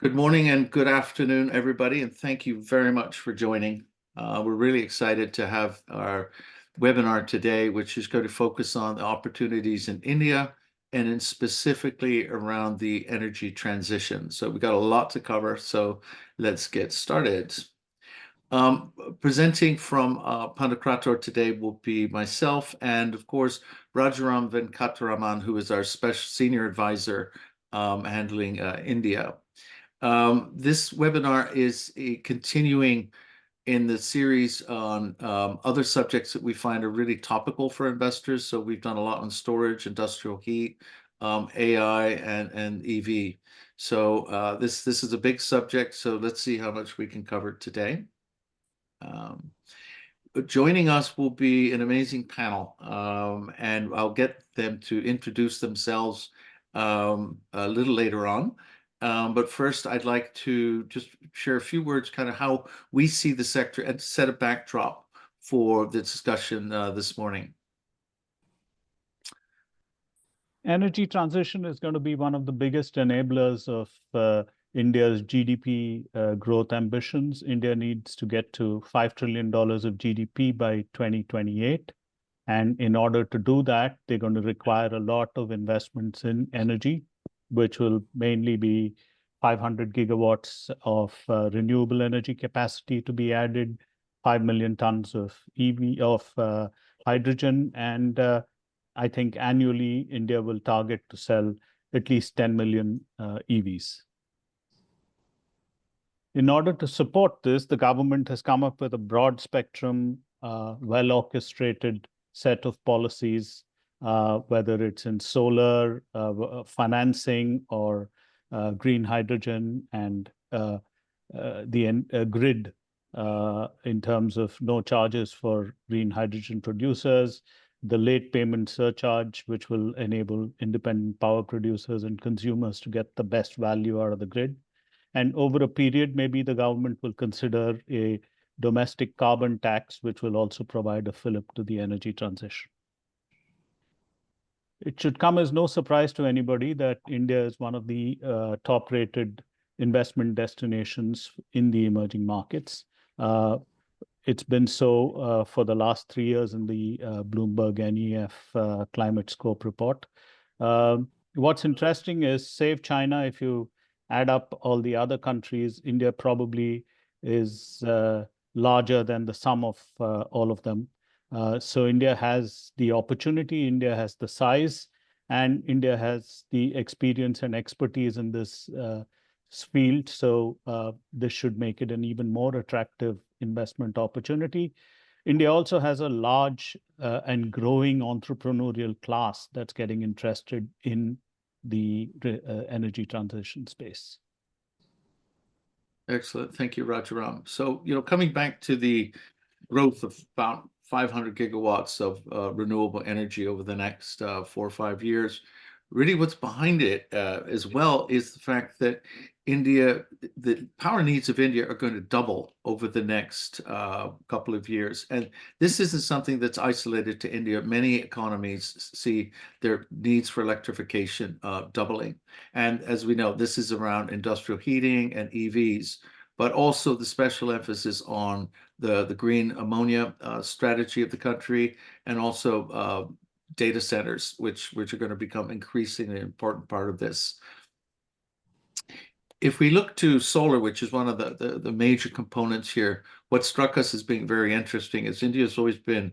Good morning and good afternoon, everybody, and thank you very much for joining. We're really excited to have our webinar today, which is going to focus on the opportunities in India and in specifically around the energy transition. So we've got a lot to cover, so let's get started. Presenting from Pantokrator today will be myself and, of course, Rajaram Venkataraman, who is our senior advisor handling India. This webinar is continuing in the series on other subjects that we find are really topical for investors. So we've done a lot on storage, industrial heat, AI, and EV. So this is a big subject. So let's see how much we can cover today. Joining us will be an amazing panel, and I'll get them to introduce themselves a little later on. But first, I'd like to just share a few words, kind of how we see the sector and set a backdrop for the discussion this morning. Energy transition is going to be one of the biggest enablers of India's GDP growth ambitions. India needs to get to $5 trillion of GDP by 2028. And in order to do that, they're going to require a lot of investments in energy, which will mainly be 500 gigawatts of renewable energy capacity to be added, 5 million tons of hydrogen, and I think annually India will target to sell at least 10 million EVs. In order to support this, the government has come up with a broad spectrum, well-orchestrated set of policies, whether it's in solar, financing, or green hydrogen, and the grid in terms of no charges for green hydrogen producers, the late payment surcharge, which will enable independent power producers and consumers to get the best value out of the grid. And over a period, maybe the government will consider a domestic carbon tax, which will also provide a fillip to the energy transition. It should come as no surprise to anybody that India is one of the top-rated investment destinations in the emerging markets. It's been so for the last 3 years in the Bloomberg NEF Climate Scope report. What's interesting is, save China, if you add up all the other countries, India probably is larger than the sum of all of them. So India has the opportunity, India has the size, and India has the experience and expertise in this field. So this should make it an even more attractive investment opportunity. India also has a large and growing entrepreneurial class that's getting interested in the energy transition space. Excellent. Thank you, Rajaram. So, coming back to the growth of about 500 gigawatts of renewable energy over the next 4 or 5 years, really what's behind it as well is the fact that the power needs of India are going to double over the next couple of years. And this isn't something that's isolated to India. Many economies see their needs for electrification doubling. And as we know, this is around industrial heating and EVs, but also the special emphasis on the green ammonia strategy of the country, and also data centers, which are going to become increasingly an important part of this. If we look to solar, which is one of the major components here, what struck us as being very interesting is India has always been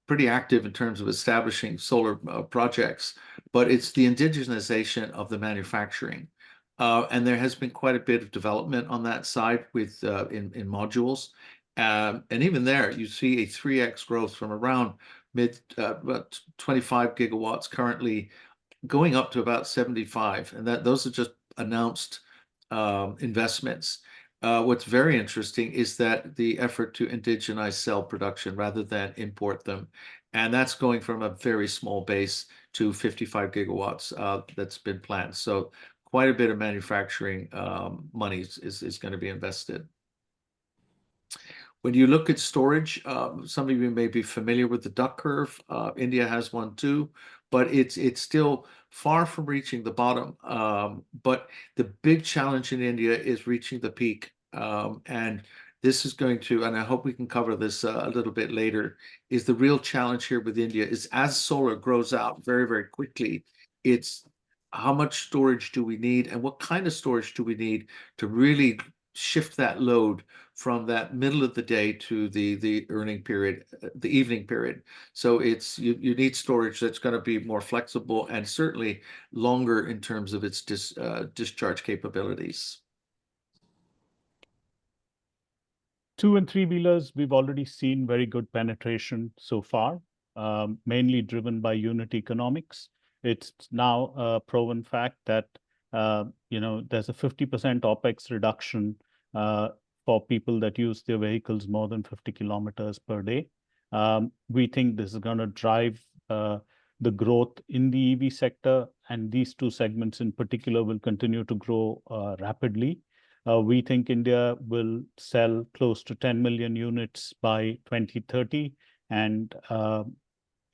pretty active in terms of establishing solar projects, but it's the indigenization of the manufacturing. And there has been quite a bit of development on that side with in modules. And even there, you see a 3x growth from around about 25 gigawatts currently, going up to about 75. And those are just announced investments. What's very interesting is that the effort to indigenize cell production rather than import them. And that's going from a very small base to 55 gigawatts that's been planned. So quite a bit of manufacturing money is going to be invested. When you look at storage, some of you may be familiar with the duck curve. India has one too, but it's still far from reaching the bottom. But the big challenge in India is reaching the peak. And this is going to, and I hope we can cover this a little bit later, is the real challenge here with India is as solar grows out very, very quickly, it's how much storage do we need and what kind of storage do we need to really shift that load from that middle of the day to the earning period, the evening period. So it's you need storage that's going to be more flexible and certainly longer in terms of its discharge capabilities. Two and three wheelers, we've already seen very good penetration so far, mainly driven by unit economics. It's now a proven fact that there's a 50% OPEX reduction for people that use their vehicles more than 50 kilometers per day. We think this is going to drive the growth in the EV sector, and these two segments in particular will continue to grow rapidly. We think India will sell close to 10 million units by 2030. And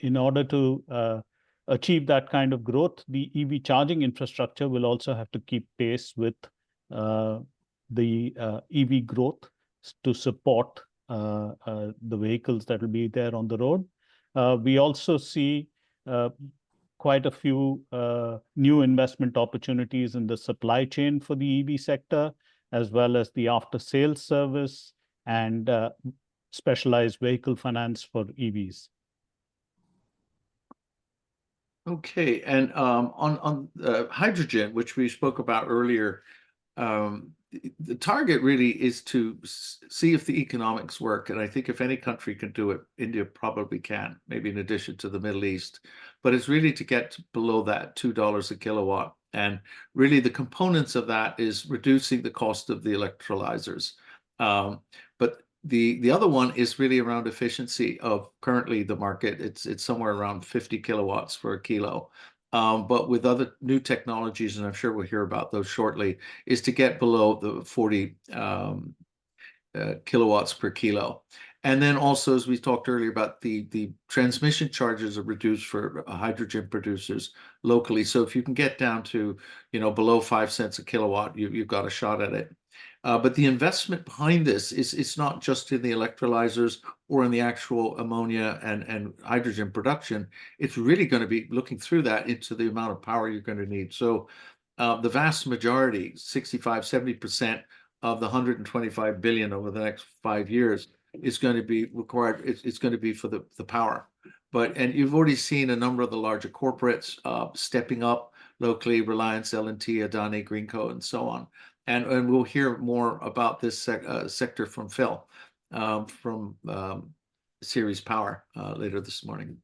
in order to achieve that kind of growth, the EV charging infrastructure will also have to keep pace with the EV growth to support the vehicles that will be there on the road. We also see quite a few new investment opportunities in the supply chain for the EV sector, as well as the after-sales service and specialized vehicle finance for EVs. Okay, and on hydrogen, which we spoke about earlier, the target really is to see if the economics work. And I think if any country can do it, India probably can, maybe in addition to the Middle East. But it's really to get below that $2 a kilowatt. And really the components of that is reducing the cost of the electrolyzers. But the other one is really around efficiency of currently the market. It's somewhere around 50 kilowatts for a kilo. But with other new technologies, and I'm sure we'll hear about those shortly, is to get below the 40 kilowatts per kilo. And then also, as we talked earlier about the transmission charges are reduced for hydrogen producers locally. So if you can get down to, below 5 cents a kilowatt, you've got a shot at it. But the investment behind this is it's not just in the electrolyzers or in the actual ammonia and hydrogen production. It's really going to be looking through that into the amount of power you're going to need. So the vast majority, 65, 70% of the 125 billion over the next 5 years is going to be required. It's going to be for the power. And you've already seen a number of the larger corporates stepping up locally, Reliance, L&T, Adani, Greenco, and so on. And we'll hear more about this sector from Phil from Ceres Power later this morning.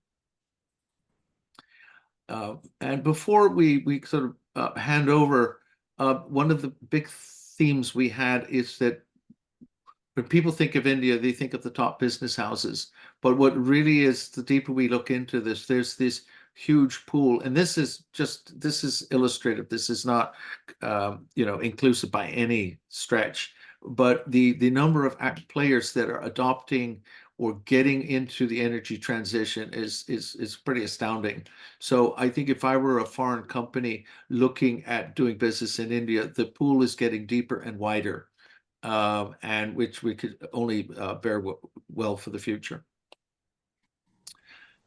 And before we sort of hand over, one of the big themes we had is that when people think of India, they think of the top business houses. But what really is, the deeper we look into this, there's this huge pool, and this is illustrative. This is not, inclusive by any stretch. But the number of players that are adopting or getting into the energy transition is pretty astounding. So I think if I were a foreign company looking at doing business in India, the pool is getting deeper and wider. And which we could only bear well for the future.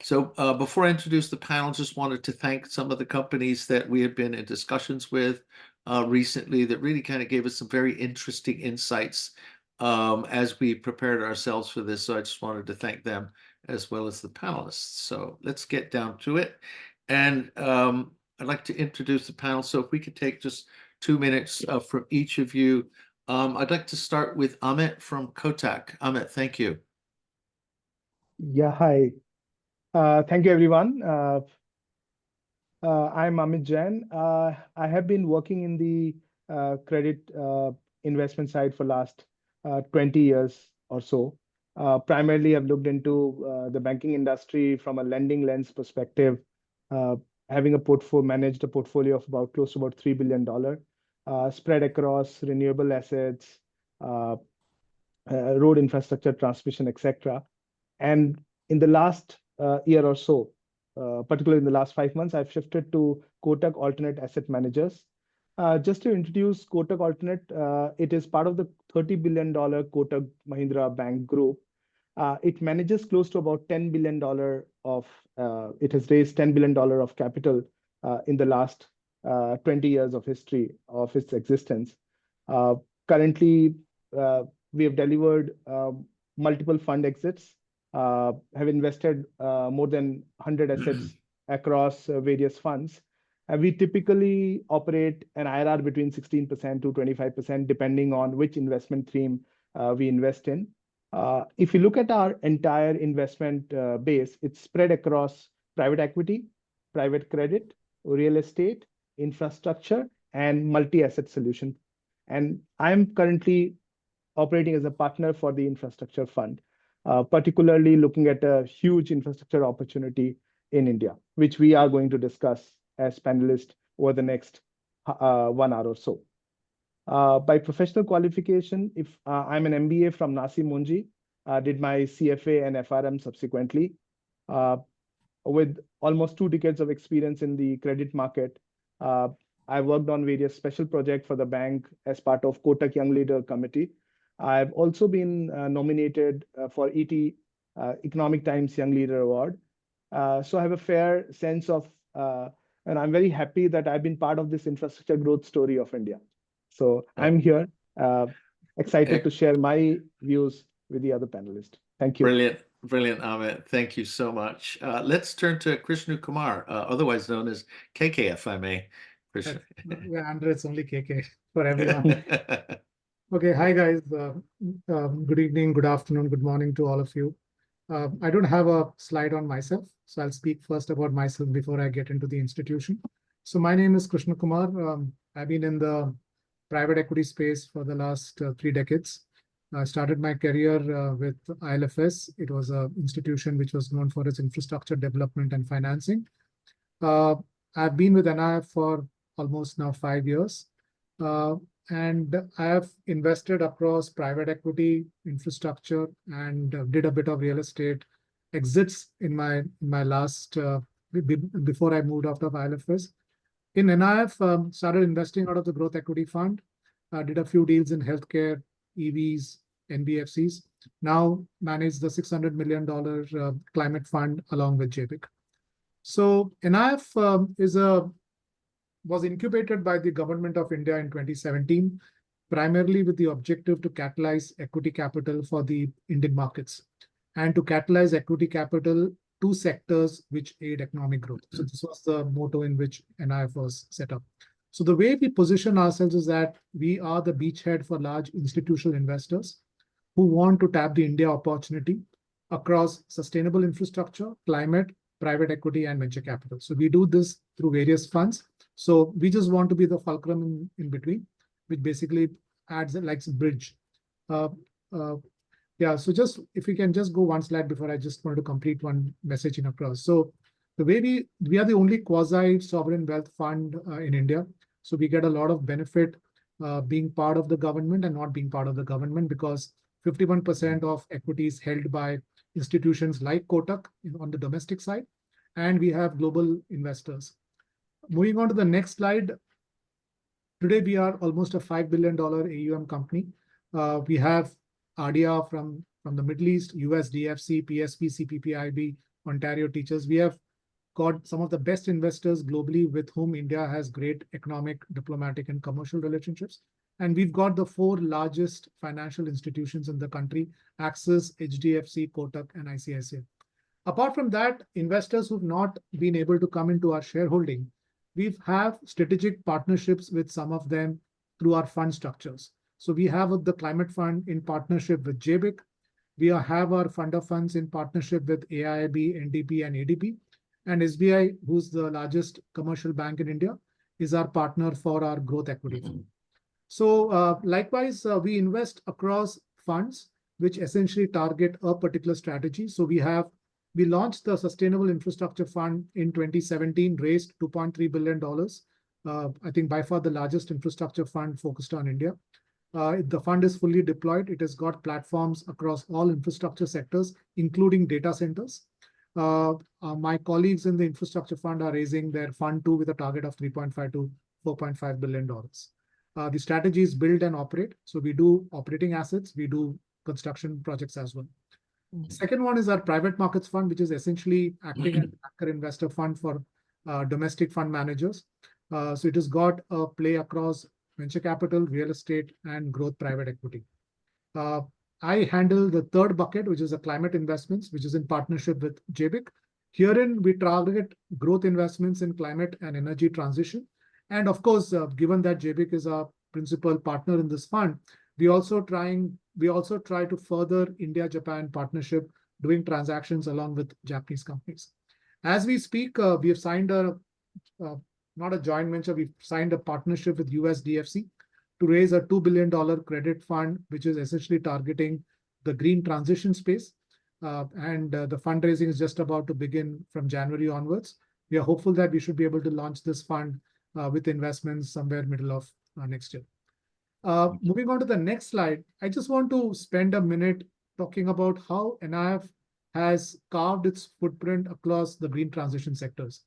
So before I introduce the panel, just wanted to thank some of the companies that we have been in discussions with recently that really kind of gave us some very interesting insights as we prepared ourselves for this. So I just wanted to thank them as well as the panelists. So let's get down to it. And I'd like to introduce the panel. So if we could take just 2 minutes from each of you. I'd like to start with Amit from Kotak. Amit, thank you. Yeah, hi. Thank you, everyone. I'm Amit Jain. I have been working in the credit investment side for last 20 years or so. Primarily, I've looked into the banking industry from a lending lens perspective, having managed a portfolio of close to about $3 billion. Spread across renewable assets, road infrastructure, transmission, etc. And in the last year or so, particularly in the last 5 months, I've shifted to Kotak Alternate Asset Managers. Just to introduce Kotak Alternate, it is part of the $30 billion Kotak Mahindra Bank Group. It manages close to about $10 billion of, it has raised $10 billion of capital in the last 20 years of history of its existence. Currently, we have delivered multiple fund exits, have invested more than 100 assets across various funds. We typically operate an IRR between 16% to 25%, depending on which investment theme we invest in. If you look at our entire investment base, it's spread across private equity, private credit, real estate, infrastructure, and multi-asset solution. And I'm currently operating as a partner for the infrastructure fund, particularly looking at a huge infrastructure opportunity in India, which we are going to discuss as panelists over the next 1 hour or so. By professional qualification, if I'm an MBA from Nasi Munji, did my CFA and FRM subsequently. With almost 2 decades of experience in the credit market, I worked on various special projects for the bank as part of Kotak Young Leader Committee. I've also been nominated for ET Economic Times Young Leader Award. So I have a fair sense of, and I'm very happy that I've been part of this infrastructure growth story of India. So I'm here, excited to share my views with the other panelists. Thank you. Brilliant, brilliant, Amit. Thank you so much. Let's turn to Krishna Kumar, otherwise known as KK, if I may. Krishna. Yeah, Andrew, it's only KK for everyone. Okay, hi guys. Good evening, good afternoon, good morning to all of you. I don't have a slide on myself, so I'll speak first about myself before I get into the institution. So my name is Krishna Kumar. I've been in the private equity space for the last 3 decades. I started my career with ILFS. It was an institution which was known for its infrastructure development and financing. I've been with NIF for almost now 5 years. And I have invested across private equity, infrastructure, and did a bit of real estate exits in my last, before I moved out of ILFS. In NIF, started investing out of the growth equity fund, did a few deals in healthcare, EVs, NBFCs. Now manage the $600 million climate fund along with JBIC. So NIF was incubated by the government of India in 2017, primarily with the objective to catalyze equity capital for the Indian markets and to catalyze equity capital to sectors which aid economic growth. So this was the motto in which NIF was set up. So the way we position ourselves is that we are the beachhead for large institutional investors who want to tap the India opportunity across sustainable infrastructure, climate, private equity, and venture capital. So we do this through various funds. So we just want to be the fulcrum in between, which basically adds like a bridge. Yeah, so just if we can just go one slide before I just want to complete one message in across. So the way we are the only quasi-sovereign wealth fund in India. So we get a lot of benefit being part of the government and not being part of the government, because 51% of equities held by institutions like Kotak on the domestic side, and we have global investors. Moving on to the next slide. Today, we are almost a $5 billion AUM company. We have ADIA from the Middle East, US DFC, PSP, CPPIB, Ontario Teachers. We have got some of the best investors globally with whom India has great economic, diplomatic, and commercial relationships. And we've got the 4 largest financial institutions in the country: Axis, HDFC, Kotak, and ICICI. Apart from that, investors who've not been able to come into our shareholding, we have strategic partnerships with some of them through our fund structures. So we have the climate fund in partnership with JBIC. We have our fund of funds in partnership with AIIB, NDP, and ADB. And SBI, who's the largest commercial bank in India, is our partner for our growth equity fund. So likewise, we invest across funds which essentially target a particular strategy. So we launched the Sustainable Infrastructure Fund in 2017, raised $2.3 billion. I think by far the largest infrastructure fund focused on India. The fund is fully deployed. It has got platforms across all infrastructure sectors, including data centers. My colleagues in the infrastructure fund are raising their fund two with a target of $3.5 to $4.5 billion. The strategy is build and operate. So we do operating assets, we do construction projects as well. The second one is our private markets fund, which is essentially acting as an anchor investor fund for domestic fund managers. So it has got a play across venture capital, real estate, and growth private equity. I handle the third bucket, which is the climate investments, which is in partnership with JBIC. Herein, we target growth investments in climate and energy transition. And of course, given that JBIC is our principal partner in this fund, we also try to further India-Japan partnership, doing transactions along with Japanese companies. As we speak, we have signed not a joint venture, we've signed a partnership with USDFC to raise a $2 billion credit fund, which is essentially targeting the green transition space. The fundraising is just about to begin from January onwards. We are hopeful that we should be able to launch this fund with investments somewhere middle of next year. Moving on to the next slide, I just want to spend a minute talking about how NIF has carved its footprint across the green transition sectors.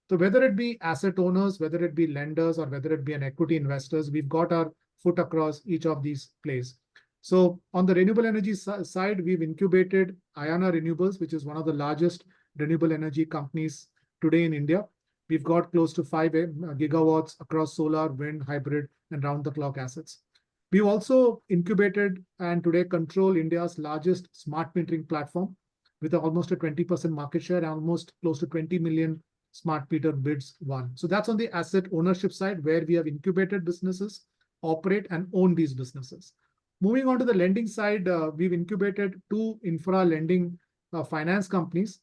So whether it be asset owners, whether it be lenders, or whether it be an equity investors, we've got our foot across each of these plays. So on the renewable energy side, we've incubated Ayana Renewables, which is one of the largest renewable energy companies today in India. We've got close to 5 gigawatts across solar, wind, hybrid, and round-the-clock assets. We've also incubated and today control India's largest smart metering platform with almost a 20% market share and almost close to 20 million smart meter bids won. So that's on the asset ownership side, where we have incubated businesses, operate and own these businesses. Moving on to the lending side, we've incubated 2 infra lending finance companies,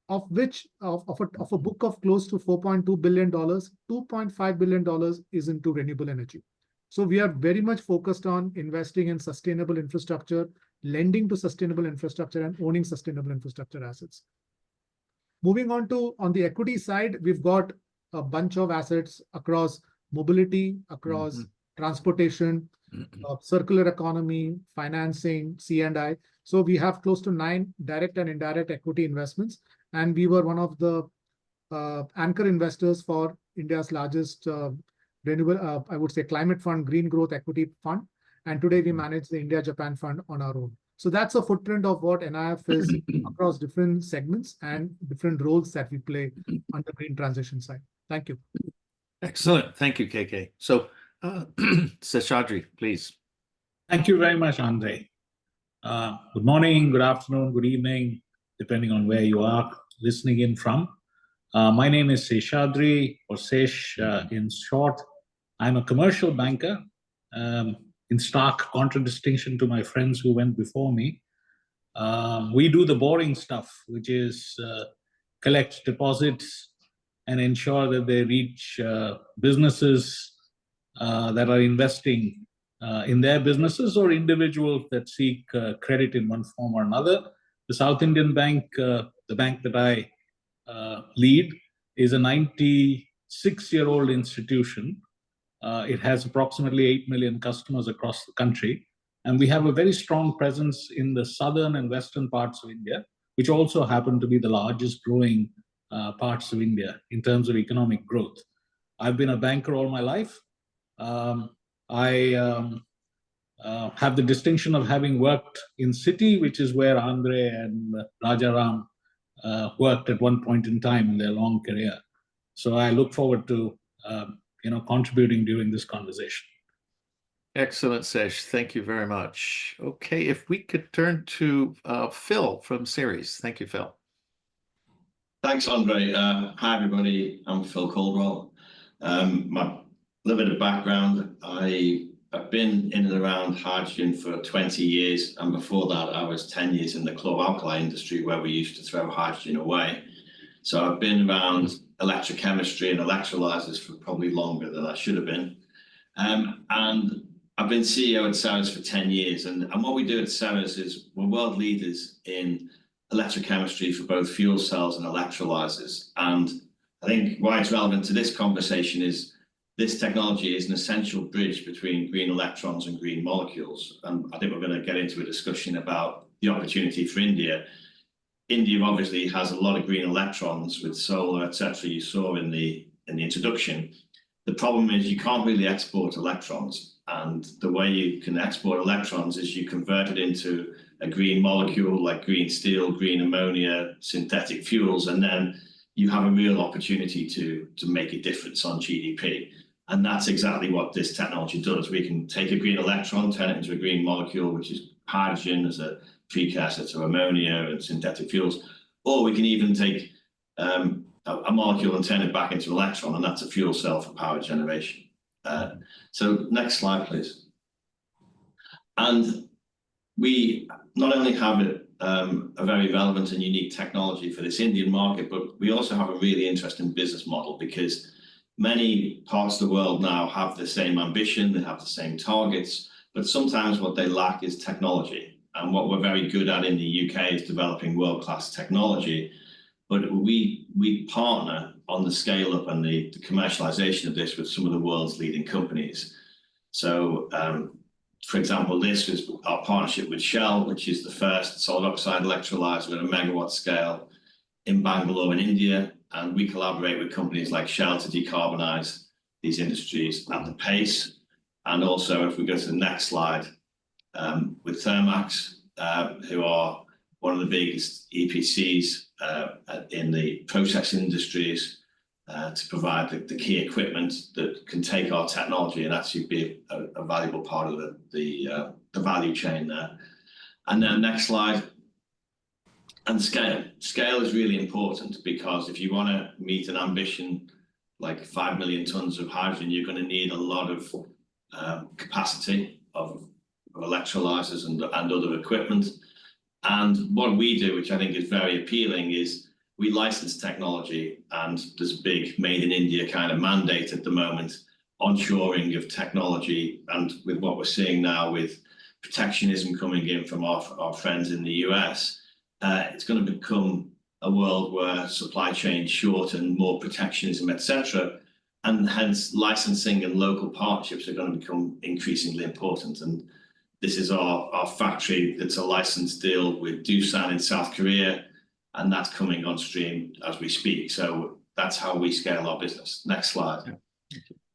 of which of a book of close to $4.2 billion, $2.5 billion is into renewable energy. So we are very much focused on investing in sustainable infrastructure, lending to sustainable infrastructure, and owning sustainable infrastructure assets. Moving on the equity side, we've got a bunch of assets across mobility, across transportation, circular economy, financing, C&I. So we have close to 9 direct and indirect equity investments. And we were one of the anchor investors for India's largest renewable, I would say, climate fund, green growth equity fund. And today we manage the India-Japan fund on our own. So that's a footprint of what NIF is across different segments and different roles that we play on the green transition side. Thank you. Excellent. Thank you, KK. So, Seshadri, please. Thank you very much, Andre. Good morning, good afternoon, good evening, depending on where you are listening in from. My name is Seshadri, or Sesh in short. I'm a commercial banker. In stark contradistinction to my friends who went before me, we do the boring stuff, which is collect deposits and ensure that they reach businesses that are investing in their businesses or individuals that seek credit in one form or another. The South Indian Bank, the bank that I lead, is a 96-year-old institution. It has approximately 8 million customers across the country. And we have a very strong presence in the southern and western parts of India, which also happen to be the largest growing parts of India in terms of economic growth. I've been a banker all my life. I have the distinction of having worked in Citi, which is where Andre and Rajaram worked at one point in time in their long career. So I look forward to contributing during this conversation. Excellent, Sesh. Thank you very much. Okay, if we could turn to Phil from Ceres. Thank you, Phil. Thanks, Andre. Hi, everybody. I'm Phil Caldwell. My little bit of background, I've been in and around hydrogen for 20 years. And before that, I was 10 years in the chlor-alkali industry where we used to throw hydrogen away. So I've been around electrochemistry and electrolyzers for probably longer than I should have been. And I've been CEO at Ceres for 10 years. And what we do at Ceres is we're world leaders in electrochemistry for both fuel cells and electrolyzers. And I think why it's relevant to this conversation is this technology is an essential bridge between green electrons and green molecules. And I think we're going to get into a discussion about the opportunity for India. India obviously has a lot of green electrons with solar, etc. You saw in the introduction. The problem is you can't really export electrons, and the way you can export electrons is you convert it into a green molecule like green steel, green ammonia, synthetic fuels, and then you have a real opportunity to make a difference on GDP. And that's exactly what this technology does. We can take a green electron, turn it into a green molecule, which is hydrogen as a precursor to ammonia and synthetic fuels, or we can even take a molecule and turn it back into an electron, and that's a fuel cell for power generation. So next slide, please. And we not only have a very relevant and unique technology for this Indian market, but we also have a really interesting business model, because many parts of the world now have the same ambition, they have the same targets, but sometimes what they lack is technology. And what we're very good at in the UK is developing world-class technology. But we partner on the scale up and the commercialization of this with some of the world's leading companies. So, for example, this is our partnership with Shell, which is the first solid oxide electrolyzer at a megawatt scale in Bangalore in India. And we collaborate with companies like Shell to decarbonize these industries at the pace. And also, if we go to the next slide, with Thermax, who are one of the biggest EPCs in the processing industries, to provide the key equipment that can take our technology and actually be a valuable part of the value chain there. And then next slide. And scale. Scale is really important, because if you want to meet an ambition like 5 million tons of hydrogen, you're going to need a lot of capacity of electrolyzers and other equipment. And what we do, which I think is very appealing, is we license technology, and there's a big made in India kind of mandate at the moment, onshoring of technology. And with what we're seeing now with protectionism coming in from our friends in the US, it's going to become a world where supply chains shorten, more protectionism, etc. And hence licensing and local partnerships are going to become increasingly important. And this is our factory that's a licensed deal with Doosan in South Korea, and that's coming on stream as we speak. So that's how we scale our business. Next slide. Yeah.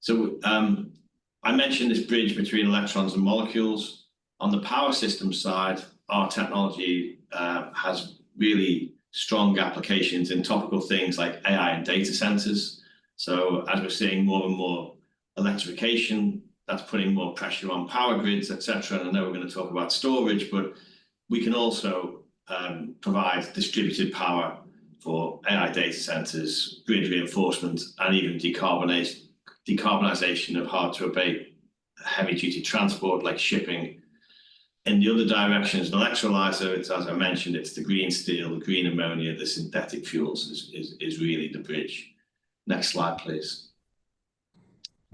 So I mentioned this bridge between electrons and molecules. On the power system side, our technology has really strong applications in topical things like AI and data centers. So as we're seeing more and more electrification, that's putting more pressure on power grids, etc. And I know we're going to talk about storage, but we can also provide distributed power for AI data centers, grid reinforcement, and even decarbonization of hard-to-abate heavy-duty transport like shipping. In the other direction is an electrolyzer. It's, as I mentioned, it's the green steel, the green ammonia, the synthetic fuels is really the bridge. Next slide, please.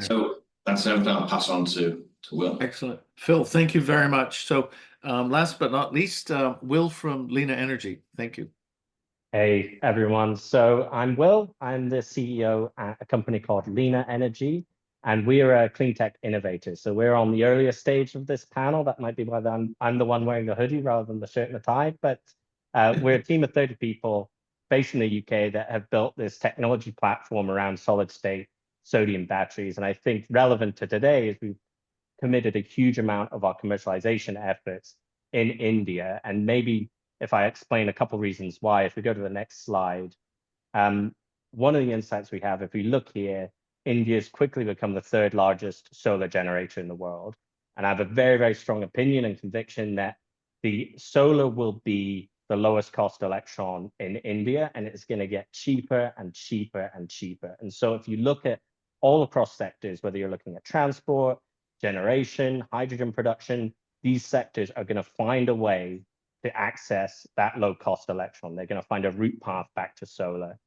So that's everything. I'll pass on to Will. Excellent. Phil, thank you very much. So last but not least, Will from Lena Energy. Thank you. Hey, everyone. So I'm Will. I'm the CEO at a company called Lena Energy, and we're a clean tech innovator. So we're on the earlier stage of this panel. That might be why I'm the one wearing the hoodie rather than the shirt and the tie. But we're a team of 30 people based in the UK that have built this technology platform around solid state sodium batteries. And I think relevant to today is we've committed a huge amount of our commercialization efforts in India. And maybe if I explain a couple reasons why, if we go to the next slide, one of the insights we have, if we look here, India's quickly become the third largest solar generator in the world. And I have a very, very strong opinion and conviction that the solar will be the lowest cost electron in India, and it's going to get cheaper and cheaper and cheaper. And so if you look at all across sectors, whether you're looking at transport, generation, hydrogen production, these sectors are going to find a way to access that low cost electron. They're going to find a route path back to solar.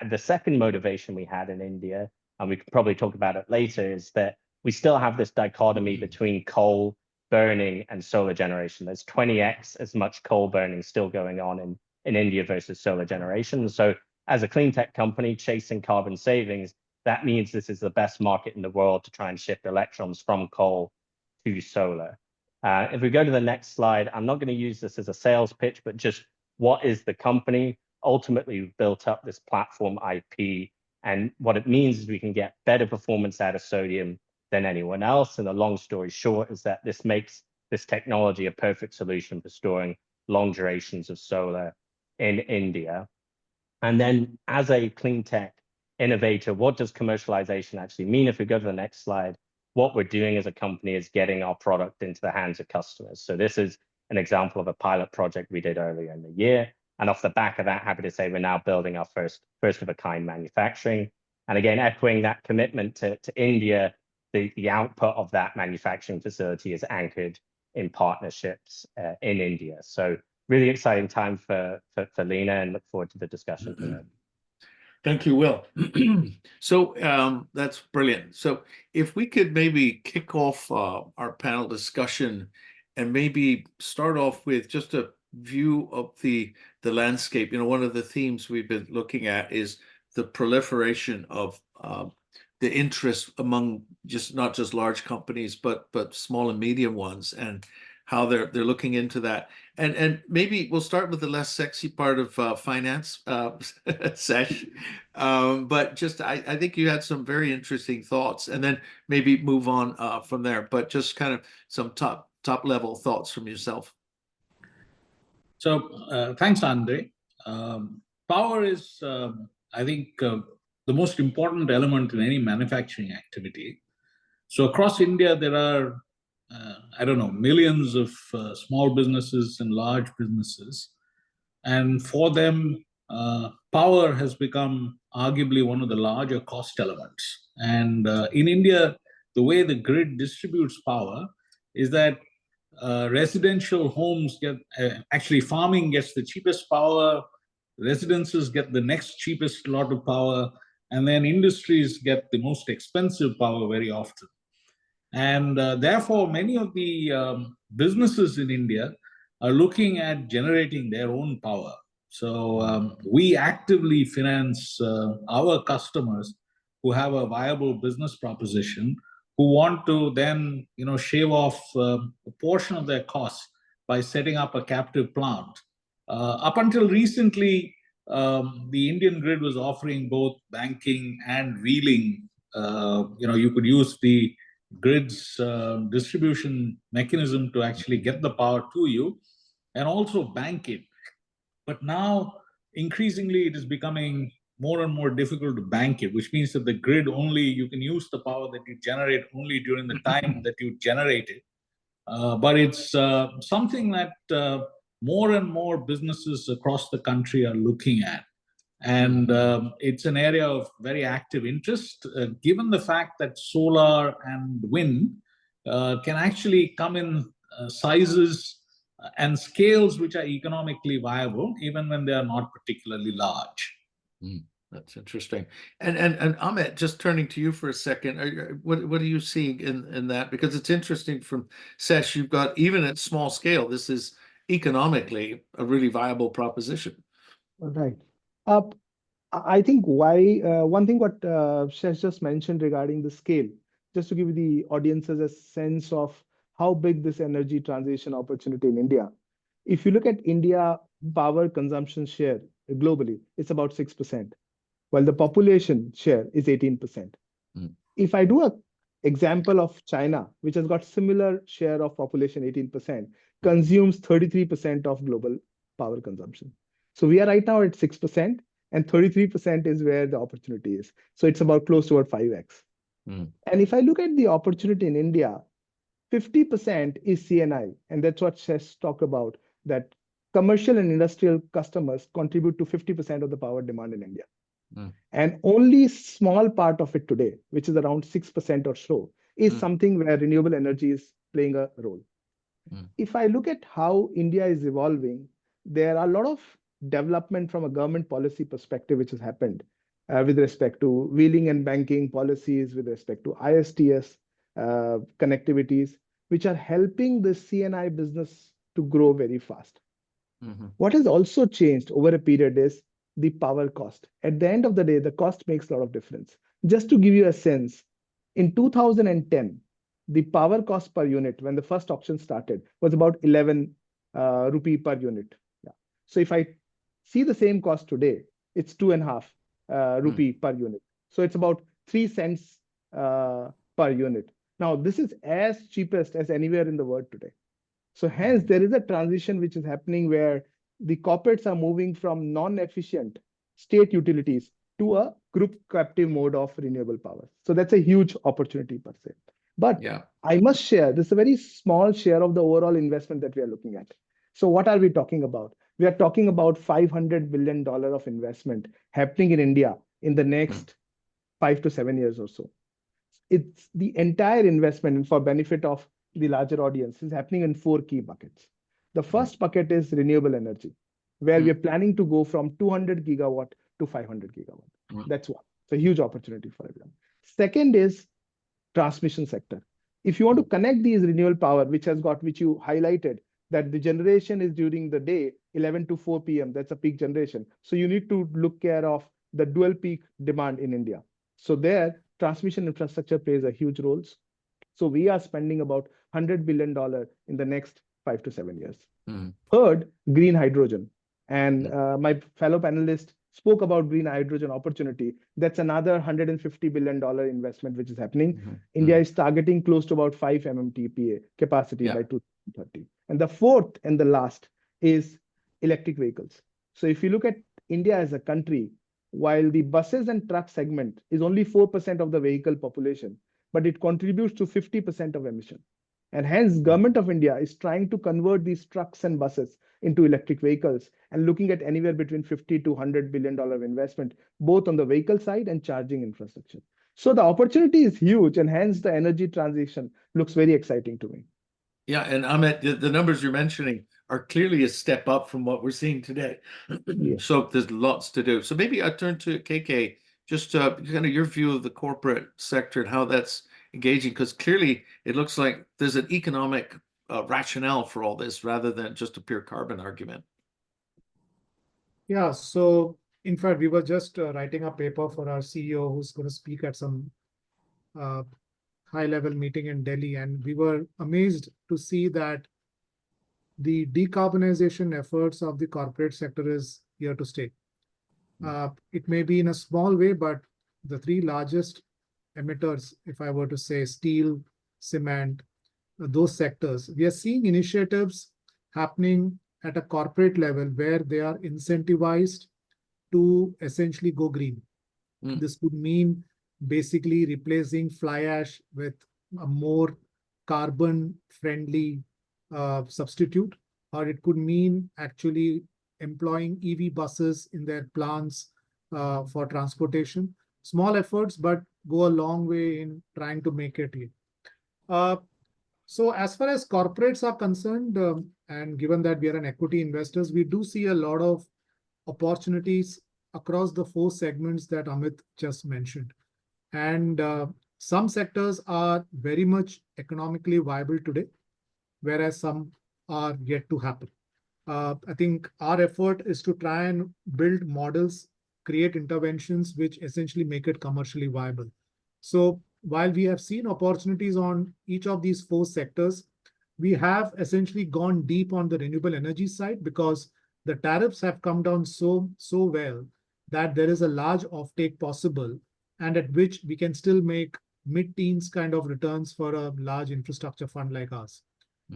The second motivation we had in India, and we could probably talk about it later, is that we still have this dichotomy between coal burning and solar generation. There's 20x as much coal burning still going on in India versus solar generation. So as a clean tech company chasing carbon savings, that means this is the best market in the world to try and shift electrons from coal to solar. If we go to the next slide, I'm not going to use this as a sales pitch, but just what is the company. Ultimately, we've built up this platform IP, and what it means is we can get better performance out of sodium than anyone else. And the long story short is that this makes this technology a perfect solution for storing long durations of solar in India. And then as a clean tech innovator, what does commercialization actually mean? If we go to the next slide, what we're doing as a company is getting our product into the hands of customers. So this is an example of a pilot project we did earlier in the year. And off the back of that, happy to say we're now building our first of a kind manufacturing. And again, echoing that commitment to India, the output of that manufacturing facility is anchored in partnerships in India. So really exciting time for Lena, and look forward to the discussion today. Thank you, Will. So that's brilliant. So if we could maybe kick off our panel discussion and maybe start off with just a view of the landscape. You know, one of the themes we've been looking at is the proliferation of the interest among not just large companies, but small and medium ones, and how they're looking into that. And maybe we'll start with the less sexy part of finance, Sesh. But just I think you had some very interesting thoughts, and then maybe move on from there. But just kind of some top level thoughts from yourself. So thanks, Andre. Power is, I think, the most important element in any manufacturing activity. So across India, there are I don't know, millions of small businesses and large businesses. And for them, power has become arguably one of the larger cost elements. And in India, the way the grid distributes power is that residential homes get, actually farming gets the cheapest power, residences get the next cheapest lot of power, and then industries get the most expensive power very often. And therefore, many of the businesses in India are looking at generating their own power. So we actively finance our customers who have a viable business proposition, who want to then, shave off a portion of their costs by setting up a captive plant. Up until recently, the Indian grid was offering both banking and wheeling. You could use the grid's distribution mechanism to actually get the power to you and also bank it. But now, increasingly, it is becoming more and more difficult to bank it, which means that the grid you can use the power that you generate only during the time that you generate it. But it's something that more and more businesses across the country are looking at. And it's an area of very active interest, given the fact that solar and wind can actually come in sizes and scales which are economically viable, even when they are not particularly large. That's interesting. And Amit, just turning to you for a second, what are you seeing in that? Because it's interesting from Sesh, you've got, even at small scale, this is economically a really viable proposition. Right. I think one thing what Shesh just mentioned regarding the scale, just to give the audiences a sense of how big this energy transition opportunity in India. If you look at India power consumption share globally, it's about 6%, while the population share is 18%. If I do an example of China, which has got similar share of population, 18%, consumes 33% of global power consumption. So we are right now at 6%, and 33% is where the opportunity is. So it's about close to 5x. And if I look at the opportunity in India, 50% is C&I, and that's what Shesh talked about, that commercial and industrial customers contribute to 50% of the power demand in India. And only small part of it today, which is around 6% or so, is something where renewable energy is playing a role. If I look at how India is evolving, there are a lot of development from a government policy perspective which has happened with respect to wheeling and banking policies, with respect to ISTS connectivities, which are helping the C&I business to grow very fast. What has also changed over a period is the power cost. At the end of the day, the cost makes a lot of difference. Just to give you a sense, in 2010, the power cost per unit when the first auction started was about 11 rupee per unit. So if I see the same cost today, it's 2.5 rupee per unit. So it's about 3 cents per unit. Now, this is as cheapest as anywhere in the world today. So hence, there is a transition which is happening where the corporates are moving from non-efficient state utilities to a group captive mode of renewable power. So that's a huge opportunity per se. But Yeah. I must share, this is a very small share of the overall investment that we are looking at. So what are we talking about? We are talking about $500 billion of investment happening in India in the next 5 to 7 years or so. It's the entire investment, and for benefit of the larger audience, is happening in 4 key buckets. The first bucket is renewable energy, where we are planning to go from 200 gigawatt to 500 gigawatt. That's one. It's a huge opportunity for everyone. Second is transmission sector. If you want to connect these renewable power, which you highlighted, that the generation is during the day, 11 to 4 p.m. That's a peak generation. So you need to look care of the dual peak demand in India. So there, transmission infrastructure plays a huge role. So we are spending about $100 billion in the next 5 to 7 years. Third, green hydrogen. And my fellow panelist spoke about green hydrogen opportunity. That's another $150 billion investment which is happening. India is targeting close to about 5 MMTPA capacity by 2030. And the fourth and the last is electric vehicles. So if you look at India as a country, while the buses and truck segment is only 4% of the vehicle population, but it contributes to 50% of emission. And hence, Government of India is trying to convert these trucks and buses into electric vehicles and looking at anywhere between $50 to $100 billion investment, both on the vehicle side and charging infrastructure. So the opportunity is huge, and hence the energy transition looks very exciting to me. Yeah, and Amit, the numbers you're mentioning are clearly a step up from what we're seeing today. So there's lots to do. So maybe I turn to KK, just kind of your view of the corporate sector and how that's engaging, because clearly it looks like there's an economic rationale for all this rather than just a pure carbon argument. Yeah, so in fact, we were just writing a paper for our CEO who's going to speak at some high-level meeting in Delhi, and we were amazed to see that the decarbonization efforts of the corporate sector is here to stay. It may be in a small way, but the 3 largest emitters, if I were to say steel, cement, those sectors, we are seeing initiatives happening at a corporate level where they are incentivized to essentially go green. This would mean basically replacing fly ash with a more carbon-friendly substitute, or it could mean actually employing EV buses in their plants for transportation. Small efforts, but go a long way in trying to make it here. So as far as corporates are concerned, and given that we are an equity investors, we do see a lot of opportunities across the 4 segments that Amit just mentioned. And some sectors are very much economically viable today, whereas some are yet to happen. I think our effort is to try and build models, create interventions which essentially make it commercially viable. So while we have seen opportunities on each of these 4 sectors, we have essentially gone deep on the renewable energy side because the tariffs have come down so well that there is a large offtake possible, and at which we can still make mid-teens kind of returns for a large infrastructure fund like us,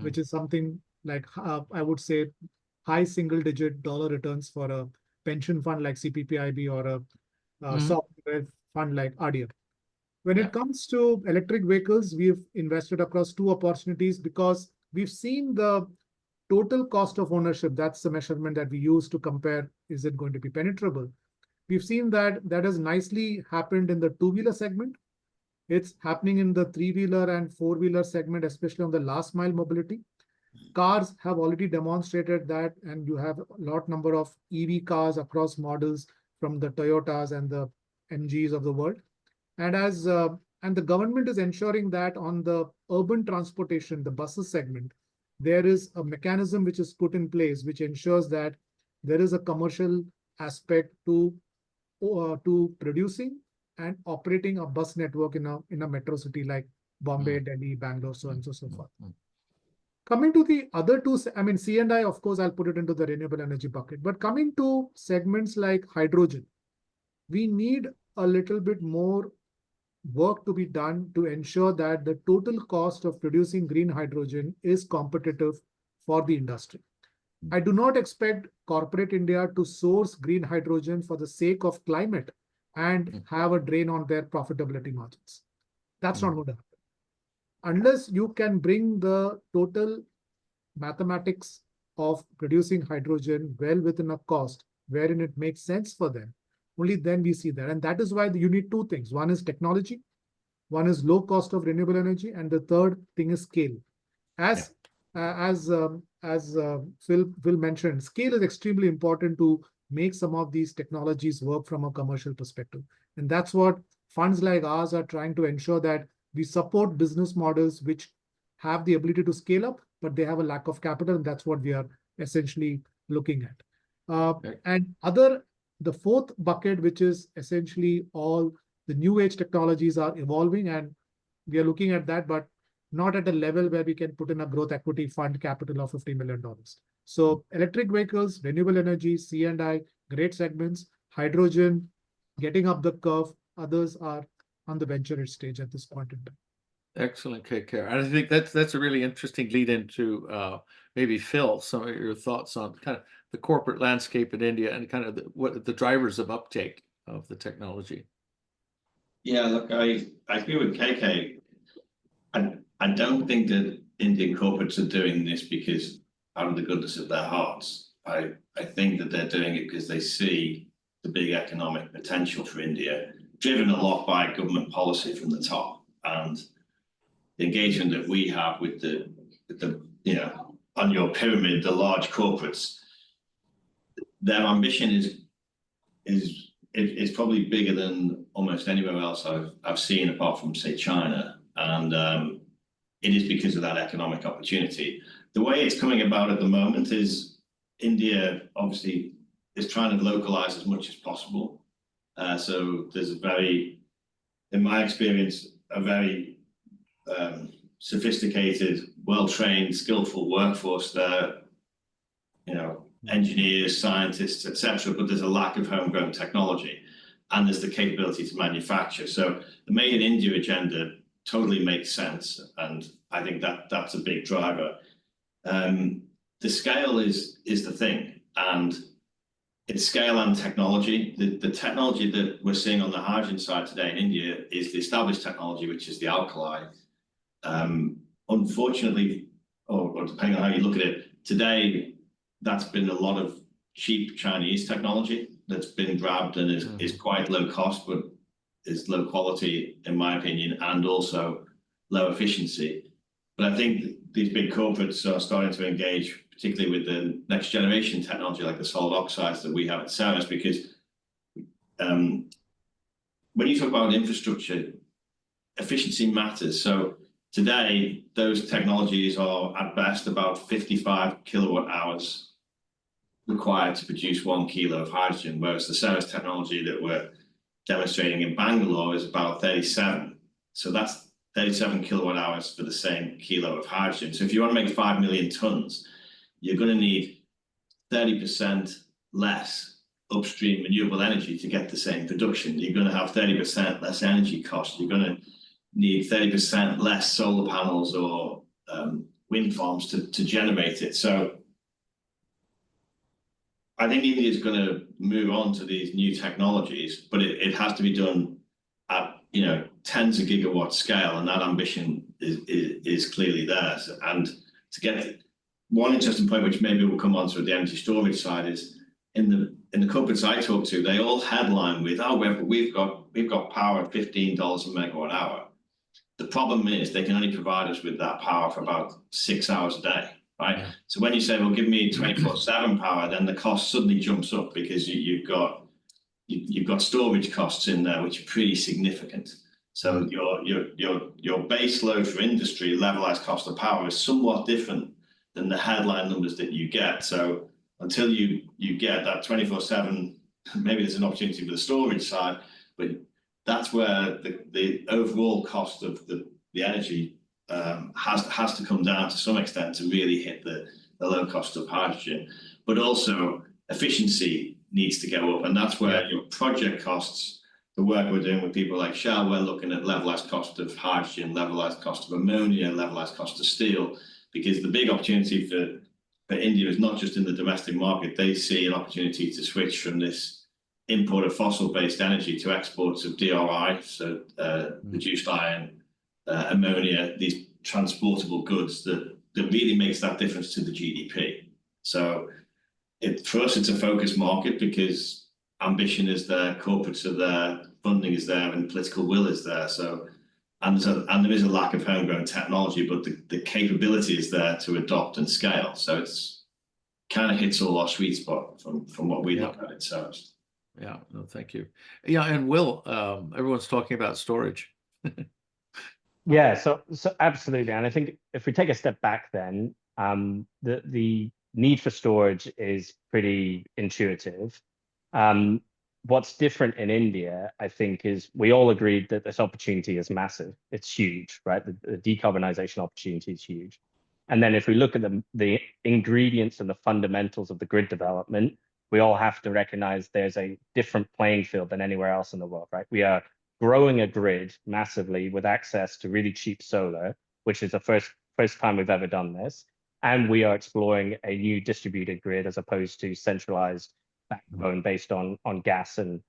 which is something like, I would say, high single-digit dollar returns for a pension fund like CPPIB or a software fund like RDF. When it comes to electric vehicles, we've invested across 2 opportunities because we've seen the total cost of ownership. That's the measurement that we use to compare, is it going to be penetrable? We've seen that has nicely happened in the 2-wheeler segment. It's happening in the 3-wheeler and 4-wheeler segment, especially on the last mile mobility. Cars have already demonstrated that, and you have a lot number of EV cars across models from the Toyotas and the MGs of the world. And and the government is ensuring that on the urban transportation, the buses segment, there is a mechanism which is put in place which ensures that there is a commercial aspect to producing and operating a bus network in a metro city like Bombay, Delhi, Bangalore, so on and so forth. Coming to the other two, I mean, C&I, of course, I'll put it into the renewable energy bucket. But coming to segments like hydrogen, we need a little bit more work to be done to ensure that the total cost of producing green hydrogen is competitive for the industry. I do not expect corporate India to source green hydrogen for the sake of climate and have a drain on their profitability margins. That's not going to happen. Unless you can bring the total mathematics of producing hydrogen well within a cost wherein it makes sense for them, only then we see that. And that is why you need two things. One is technology, one is low cost of renewable energy, and the third thing is scale. As Phil mentioned, scale is extremely important to make some of these technologies work from a commercial perspective. And that's what funds like ours are trying to ensure, that we support business models which have the ability to scale up, but they have a lack of capital. And that's what we are essentially looking at. And the fourth bucket, which is essentially all the new age technologies are evolving, and we are looking at that, but not at a level where we can put in a growth equity fund capital of $50 million. So electric vehicles, renewable energy, C&I, great segments, hydrogen, getting up the curve. Others are on the venture stage at this point in time. Excellent, KK. I think that's a really interesting lead into maybe Phil, some of your thoughts on kind of the corporate landscape in India and kind of what the drivers of uptake of the technology. Yeah, look, I agree with KK. I don't think that Indian corporates are doing this because out of the goodness of their hearts. I think that they're doing it because they see the big economic potential for India, driven a lot by government policy from the top, and the engagement that we have with the on your pyramid, the large corporates. Their ambition is probably bigger than almost anywhere else I've seen, apart from, say, China, and it is because of that economic opportunity. The way it's coming about at the moment is India obviously is trying to localize as much as possible. So there's in my experience, a very sophisticated, well-trained, skillful workforce there, engineers, scientists, etc. But there's a lack of homegrown technology, and there's the capability to manufacture. So the Made in India agenda totally makes sense, and I think that's a big driver. The scale is the thing, and it's scale and technology. The technology that we're seeing on the hydrogen side today in India is the established technology, which is the alkali. Unfortunately, or depending on how you look at it, today that's been a lot of cheap Chinese technology that's been grabbed and is quite low cost, but is low quality, in my opinion, and also low efficiency. But I think these big corporates are starting to engage, particularly with the next generation technology, like the solid oxides that we have at Ceres, because when you talk about infrastructure, efficiency matters. So today, those technologies are at best about 55 kilowatt hours required to produce 1 kilo of hydrogen, whereas the Ceres technology that we're demonstrating in Bangalore is about 37. So that's 37 kilowatt hours for the same kilo of hydrogen. So if you want to make 5 million tons, you're going to need 30% less upstream renewable energy to get the same production. You're going to have 30% less energy cost. You're going to need 30% less solar panels or wind farms to generate it. So I think India is going to move on to these new technologies, but it has to be done at tens of gigawatt scale, and that ambition is clearly there. And to get one interesting point, which maybe we'll come on to at the energy storage side, is in the corporates I talk to, they all headline with, "Oh, we've got power at $15 a megawatt hour." The problem is they can only provide us with that power for about 6 hours a day. Right. Yeah. So when you say, well, give me 24/7 power, then the cost suddenly jumps up because you've got storage costs in there, which are pretty significant. So your base load for industry, levelized cost of power, is somewhat different than the headline numbers that you get. So until you get that 24/7, maybe there's an opportunity for the storage side, but that's where the overall cost of the energy has to come down to some extent to really hit the low cost of hydrogen, but also efficiency needs to go up, and that's where your project costs, the work we're doing with people like Shell, we're looking at levelized cost of hydrogen, levelized cost of ammonia, levelized cost of steel, because the big opportunity for India is not just in the domestic market. They see an opportunity to switch from this import of fossil-based energy to exports of DRI, so reduced iron, ammonia, these transportable goods that really makes that difference to the GDP. So for us, it's a focus market because ambition is there, corporates are there, funding is there, and political will is there. So, and there is a lack of homegrown technology, but the capability is there to adopt and scale. So it's kind of hits all our sweet spot from what we look at it. So yeah, no, thank you. Yeah, and Will, everyone's talking about storage. Yeah, so absolutely. And I think if we take a step back then, the need for storage is pretty intuitive. What's different in India, I think, is we all agreed that this opportunity is massive. It's huge, right? The decarbonization opportunity is huge. And then if we look at the ingredients and the fundamentals of the grid development, we all have to recognize there's a different playing field than anywhere else in the world, right? We are growing a grid massively with access to really cheap solar, which is the first time we've ever done this. And we are exploring a new distributed grid as opposed to centralized backbone based on gas and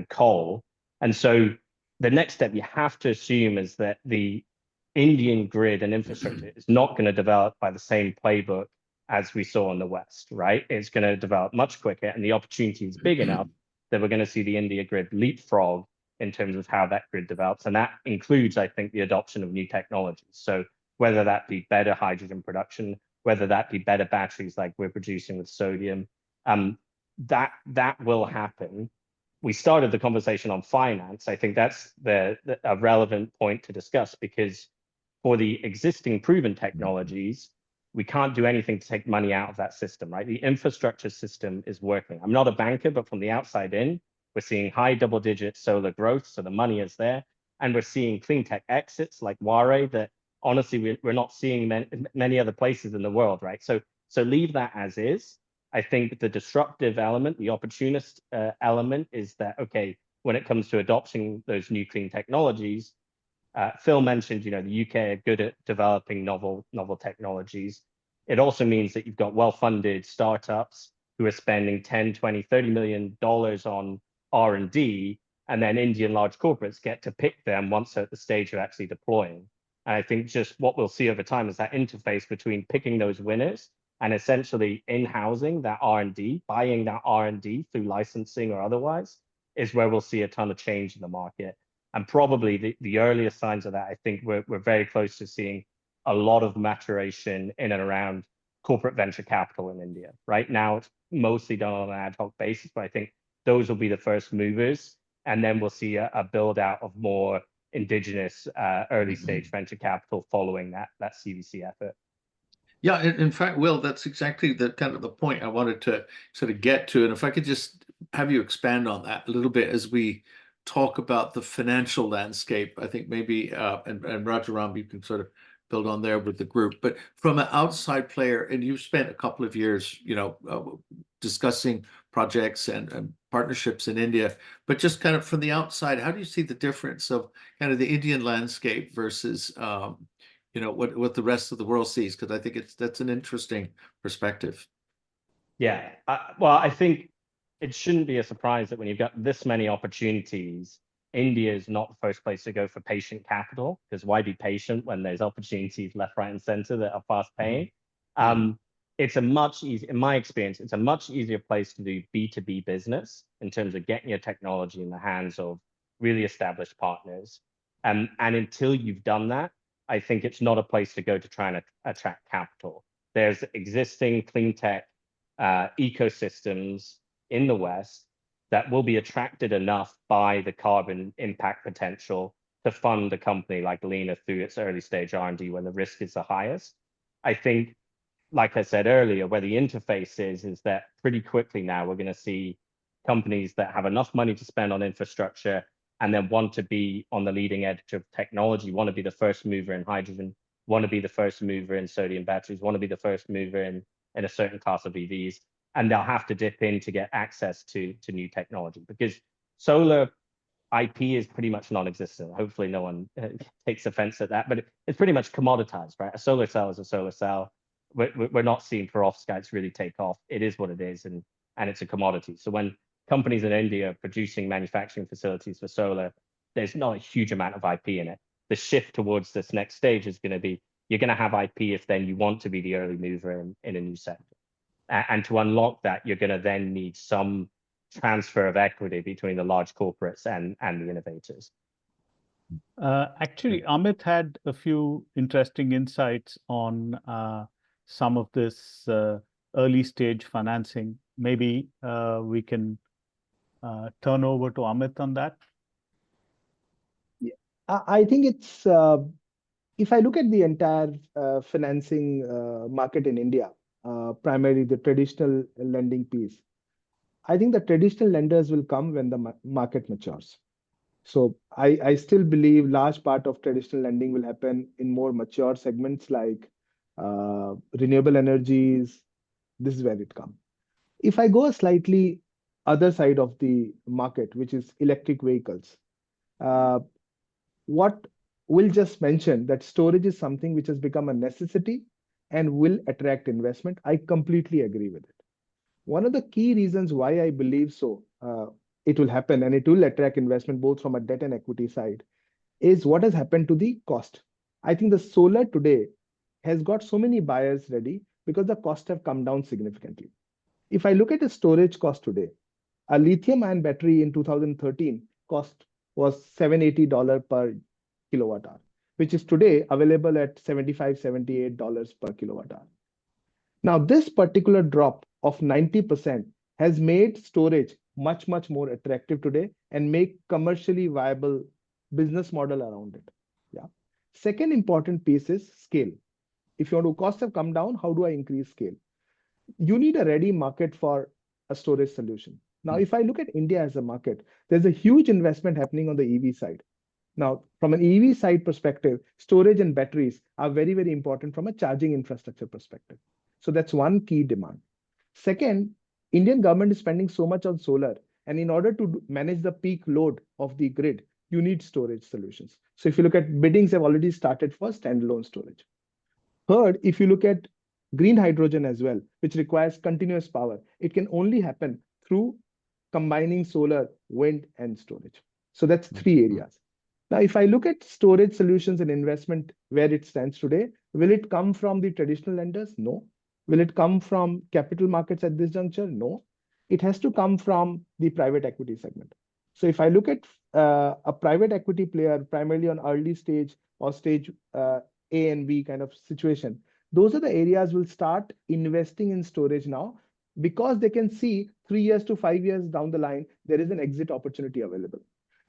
coal. And so the next step you have to assume is that the Indian grid and infrastructure is not going to develop by the same playbook as we saw in the West, right? It's going to develop much quicker, and the opportunity is big enough that we're going to see the India grid leapfrog in terms of how that grid develops. And that includes, I think, the adoption of new technologies. So whether that be better hydrogen production, whether that be better batteries like we're producing with sodium, that will happen. We started the conversation on finance. I think that's a relevant point to discuss, because for the existing proven technologies, we can't do anything to take money out of that system, right? The infrastructure system is working. I'm not a banker, but from the outside in, we're seeing high double-digit solar growth, so the money is there. And we're seeing clean tech exits like Ware that honestly we're not seeing many other places in the world, right? So leave that as is. I think the disruptive element, the opportunist element is that, okay, when it comes to adopting those new clean technologies, Phil mentioned, the UK are good at developing novel technologies. It also means that you've got well-funded startups who are spending 10, 20, $30 million on R&D, and then Indian large corporates get to pick them once they're at the stage of actually deploying. And I think just what we'll see over time is that interface between picking those winners and essentially in-housing that R&D, buying that R&D through licensing or otherwise, is where we'll see a ton of change in the market. And probably the earliest signs of that, I think we're very close to seeing a lot of maturation in and around corporate venture capital in India. Right now, it's mostly done on an ad hoc basis, but I think those will be the first movers. And then we'll see a build out of more indigenous early stage venture capital following that CVC effort. Yeah, in fact, Will, that's exactly the kind of the point I wanted to sort of get to. And if I could just have you expand on that a little bit as we talk about the financial landscape, I think maybe, and Rajaram, you can sort of build on there with the group, but from an outside player, and you've spent a couple of years, discussing projects and partnerships in India, but just kind of from the outside, how do you see the difference of kind of the Indian landscape versus, what the rest of the world sees? Because I think that's an interesting perspective. Yeah, well, I think it shouldn't be a surprise that when you've got this many opportunities, India is not the first place to go for patient capital, because why be patient when there's opportunities left, right, and center that are fast paying? It's a much easier, in my experience, it's a much easier place to do B2B business in terms of getting your technology in the hands of really established partners. And until you've done that, I think it's not a place to go to try and attract capital. There's existing clean tech ecosystems in the West that will be attracted enough by the carbon impact potential to fund a company like Lena through its early stage R&D when the risk is the highest. I think, like I said earlier, where the interface is that pretty quickly now we're going to see companies that have enough money to spend on infrastructure and then want to be on the leading edge of technology, want to be the first mover in hydrogen, want to be the first mover in sodium batteries, want to be the first mover in a certain class of EVs, and they'll have to dip in to get access to new technology, because solar IP is pretty much non-existent. Hopefully no one takes offense at that, but it's pretty much commoditized, right? A solar cell is a solar cell. We're not seeing perovskites really take off. It is what it is, and it's a commodity. So when companies in India are producing manufacturing facilities for solar, there's not a huge amount of IP in it. The shift towards this next stage is going to be, you're going to have IP if then you want to be the early mover in a new sector. And to unlock that, you're going to then need some transfer of equity between the large corporates and the innovators. Actually, Amit had a few interesting insights on some of this early stage financing. Maybe we can turn over to Amit on that. Yeah, I think it's, if I look at the entire financing market in India, primarily the traditional lending piece, I think the traditional lenders will come when the market matures. So I still believe large part of traditional lending will happen in more mature segments like renewable energies. This is where it comes. If I go a slightly other side of the market, which is electric vehicles, what we'll just mention that storage is something which has become a necessity and will attract investment. I completely agree with it. One of the key reasons why I believe so, it will happen and it will attract investment both from a debt and equity side, is what has happened to the cost. I think the solar today has got so many buyers ready because the costs have come down significantly. If I look at the storage cost today, a lithium ion battery in 2013 cost was $780 per kilowatt hour, which is today available at $75, $78 per kilowatt hour. Now, this particular drop of 90% has made storage much, much more attractive today and make commercially viable business model around it. Yeah. Second important piece is scale. If your costs have come down, how do I increase scale? You need a ready market for a storage solution. Now, if I look at India as a market, there's a huge investment happening on the EV side. Now, from an EV side perspective, storage and batteries are very, very important from a charging infrastructure perspective. So that's one key demand. Second, Indian government is spending so much on solar, and in order to manage the peak load of the grid, you need storage solutions. So if you look at biddings have already started for standalone storage. Third, if you look at green hydrogen as well, which requires continuous power, it can only happen through combining solar, wind, and storage. So that's three areas. Now, if I look at storage solutions and investment where it stands today, will it come from the traditional lenders? No. Will it come from capital markets at this juncture? No. It has to come from the private equity segment. So if I look at a private equity player, primarily on early stage or stage A and B kind of situation, those are the areas will start investing in storage now because they can see 3 years to 5 years down the line, there is an exit opportunity available.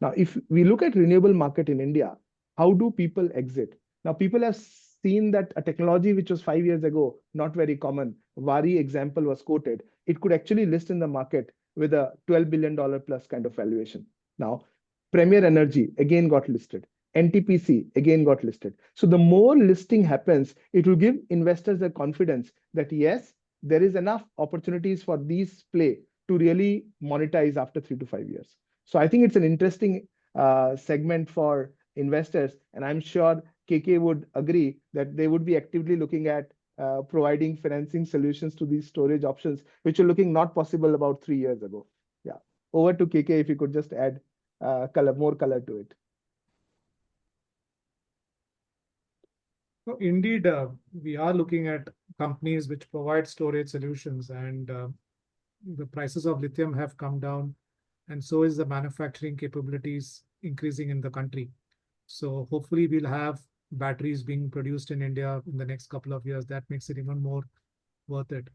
Now, if we look at renewable market in India, how do people exit? Now, people have seen that a technology which was 5 years ago, not very common, Vari example was quoted, it could actually list in the market with a $12 billion plus kind of valuation. Now, Premier Energy again got listed. NTPC again got listed. So the more listing happens, it will give investors the confidence that yes, there is enough opportunities for these play to really monetize after 3 to 5 years. So I think it's an interesting segment for investors, and I'm sure KK would agree that they would be actively looking at providing financing solutions to these storage options, which were looking not possible about 3 years ago. Yeah, over to KK if you could just add more color to it. So indeed, we are looking at companies which provide storage solutions, and the prices of lithium have come down, and so is the manufacturing capabilities increasing in the country. So hopefully we'll have batteries being produced in India in the next couple of years. That makes it even more worth it.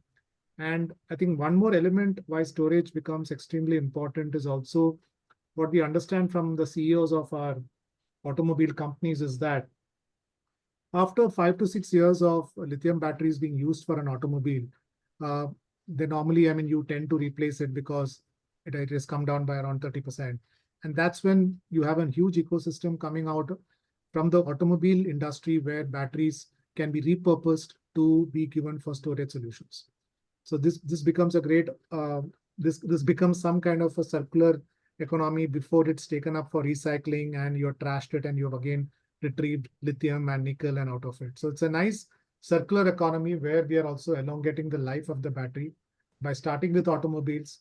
And I think one more element why storage becomes extremely important is also what we understand from the CEOs of our automobile companies is that after 5 to 6 years of lithium batteries being used for an automobile, they normally, you tend to replace it because it has come down by around 30%. And that's when you have a huge ecosystem coming out from the automobile industry where batteries can be repurposed to be given for storage solutions. So this becomes a great this becomes some kind of a circular economy before it's taken up for recycling and you're trashed it and you've again retrieved lithium and nickel and out of it. So it's a nice circular economy where we are also elongating the life of the battery by starting with automobiles,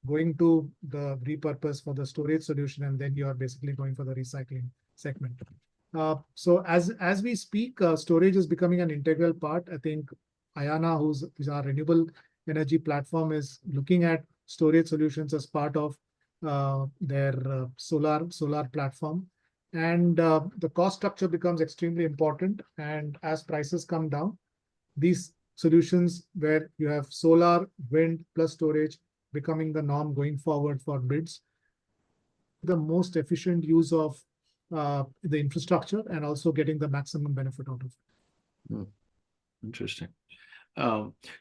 going to the repurpose for the storage solution, and then you are basically going for the recycling segment. So as we speak, storage is becoming an integral part. I think Ayana, who's our renewable energy platform, is looking at storage solutions as part of their solar platform. And the cost structure becomes extremely important. And as prices come down, these solutions where you have solar, wind plus storage becoming the norm going forward for bids, the most efficient use of the infrastructure and also getting the maximum benefit out of it. Interesting.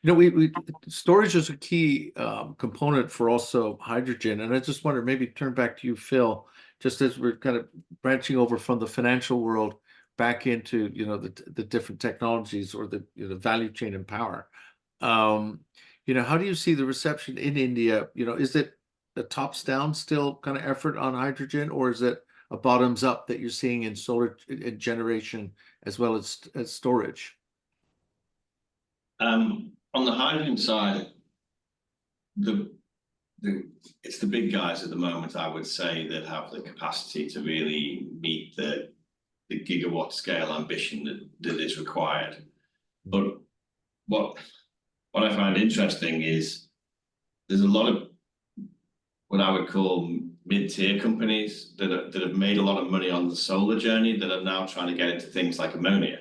We storage is a key component for also hydrogen, and I just wonder, maybe turn back to you, Phil, just as we're kind of branching over from the financial world back into the different technologies or the value chain and power. How do you see the reception in India? Is it a tops down still kind of effort on hydrogen, or is it a bottoms up that you're seeing in solar generation as well as storage? On the hydrogen side, it's the big guys at the moment, I would say, that have the capacity to really meet the gigawatt scale ambition that is required. But what I find interesting is there's a lot of what I would call mid-tier companies that have made a lot of money on the solar journey that are now trying to get into things like ammonia.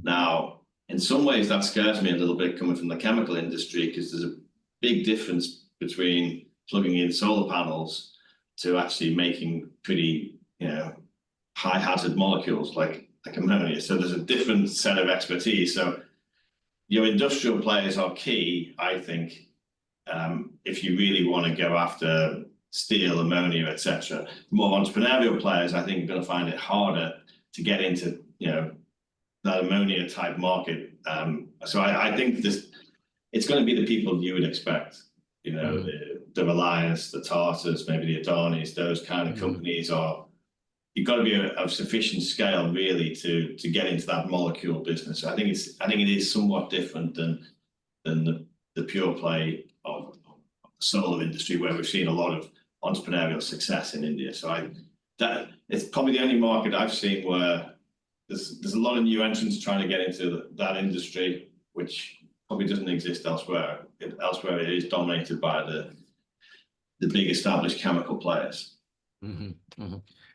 Now, in some ways, that scares me a little bit coming from the chemical industry, because there's a big difference between plugging in solar panels to actually making pretty, high hazard molecules like ammonia. So there's a different set of expertise. So your industrial players are key, I think, if you really want to go after steel, ammonia, etc. More entrepreneurial players, I think, are going to find it harder to get into, that ammonia type market. So I think it's going to be the people you would expect, the Reliance, the Tartars, maybe the Adanis, those kind of companies you've got to be of sufficient scale really to get into that molecule business. So I think it is somewhat different than the pure play of the solar industry, where we've seen a lot of entrepreneurial success in India. So that it's probably the only market I've seen where there's a lot of new entrants trying to get into that industry, which probably doesn't exist elsewhere. Elsewhere, it is dominated by the big established chemical players.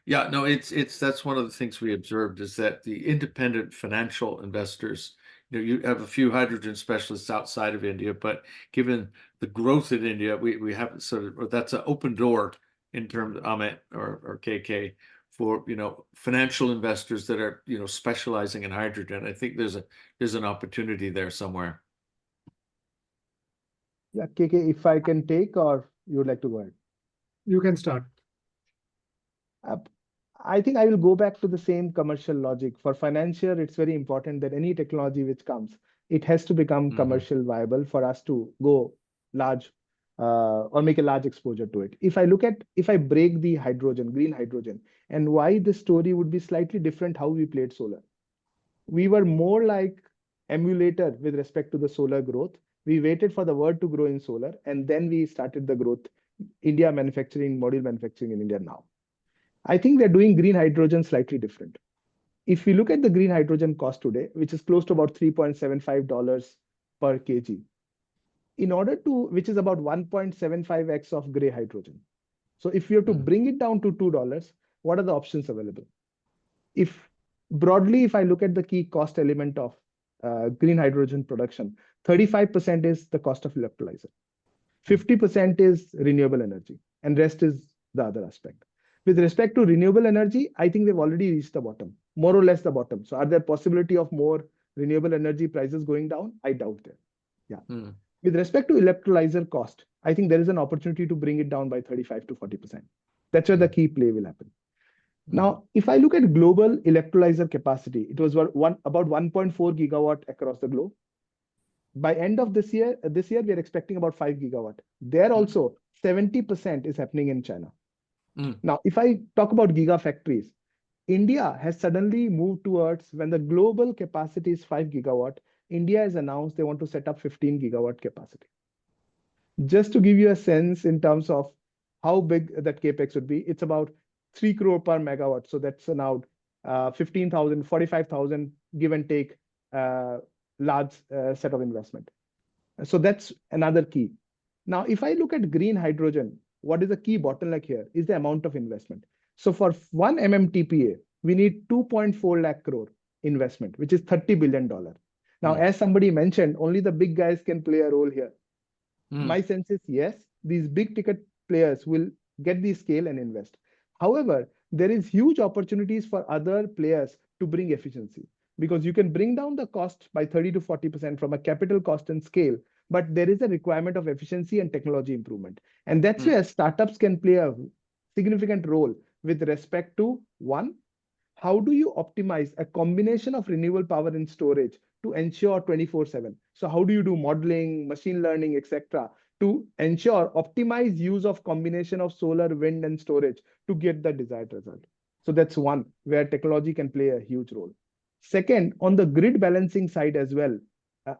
Yeah, no, that's one of the things we observed, is that the independent financial investors, you have a few hydrogen specialists outside of India, but given the growth in India, we have that's an open door in terms of Amit or KK for financial investors that are specializing in hydrogen. I think there's an opportunity there somewhere. Yeah, KK, if I can take, or you would like to go ahead? You can start. I think I will go back to the same commercial logic. For financial, it's very important that any technology which comes, it has to become commercial viable for us to go large or make a large exposure to it. If I break the hydrogen, green hydrogen, and why the story would be slightly different how we played solar. We were more like emulator with respect to the solar growth. We waited for the world to grow in solar, and then we started the growth. India manufacturing, module manufacturing in India now. I think they're doing green hydrogen slightly different. If we look at the green hydrogen cost today, which is close to about $3.75 per kg, which is about 1.75x of gray hydrogen. So if you have to bring it down to $2, what are the options available? If I look at the key cost element of green hydrogen production, 35% is the cost of electrolyzer, 50% is renewable energy, and rest is the other aspect. With respect to renewable energy, I think we've already reached the bottom, more or less the bottom. So are there possibility of more renewable energy prices going down? I doubt that. Yeah. With respect to electrolyzer cost, I think there is an opportunity to bring it down by 35 to 40%. That's where the key play will happen. Now, if I look at global electrolyzer capacity, it was about 1.4 gigawatt across the globe. By end of this year, we are expecting about 5 gigawatt. There also 70% is happening in China. Now, if I talk about gigafactories, India has suddenly moved towards, when the global capacity is 5 gigawatt, India has announced they want to set up 15 gigawatt capacity. Just to give you a sense in terms of how big that capex would be, it's about 3 crore per megawatt. So that's now 15,000, 45,000, give and take, large set of investment. So that's another key. Now, if I look at green hydrogen, what is the key bottleneck here is the amount of investment. So for 1 MMTPA, we need 2.4 lakh crore investment, which is $30 billion. Now, as somebody mentioned, only the big guys can play a role here. My sense is yes, these big ticket players will get the scale and invest. However, there is huge opportunities for other players to bring efficiency, because you can bring down the cost by 30 to 40% from a capital cost and scale, but there is a requirement of efficiency and technology improvement. And that's where startups can play a significant role with respect to, one, how do you optimize a combination of renewable power and storage to ensure 24/7? So how do you do modeling, machine learning, etc., to ensure optimized use of combination of solar, wind, and storage to get the desired result? So that's one where technology can play a huge role. Second, on the grid balancing side as well,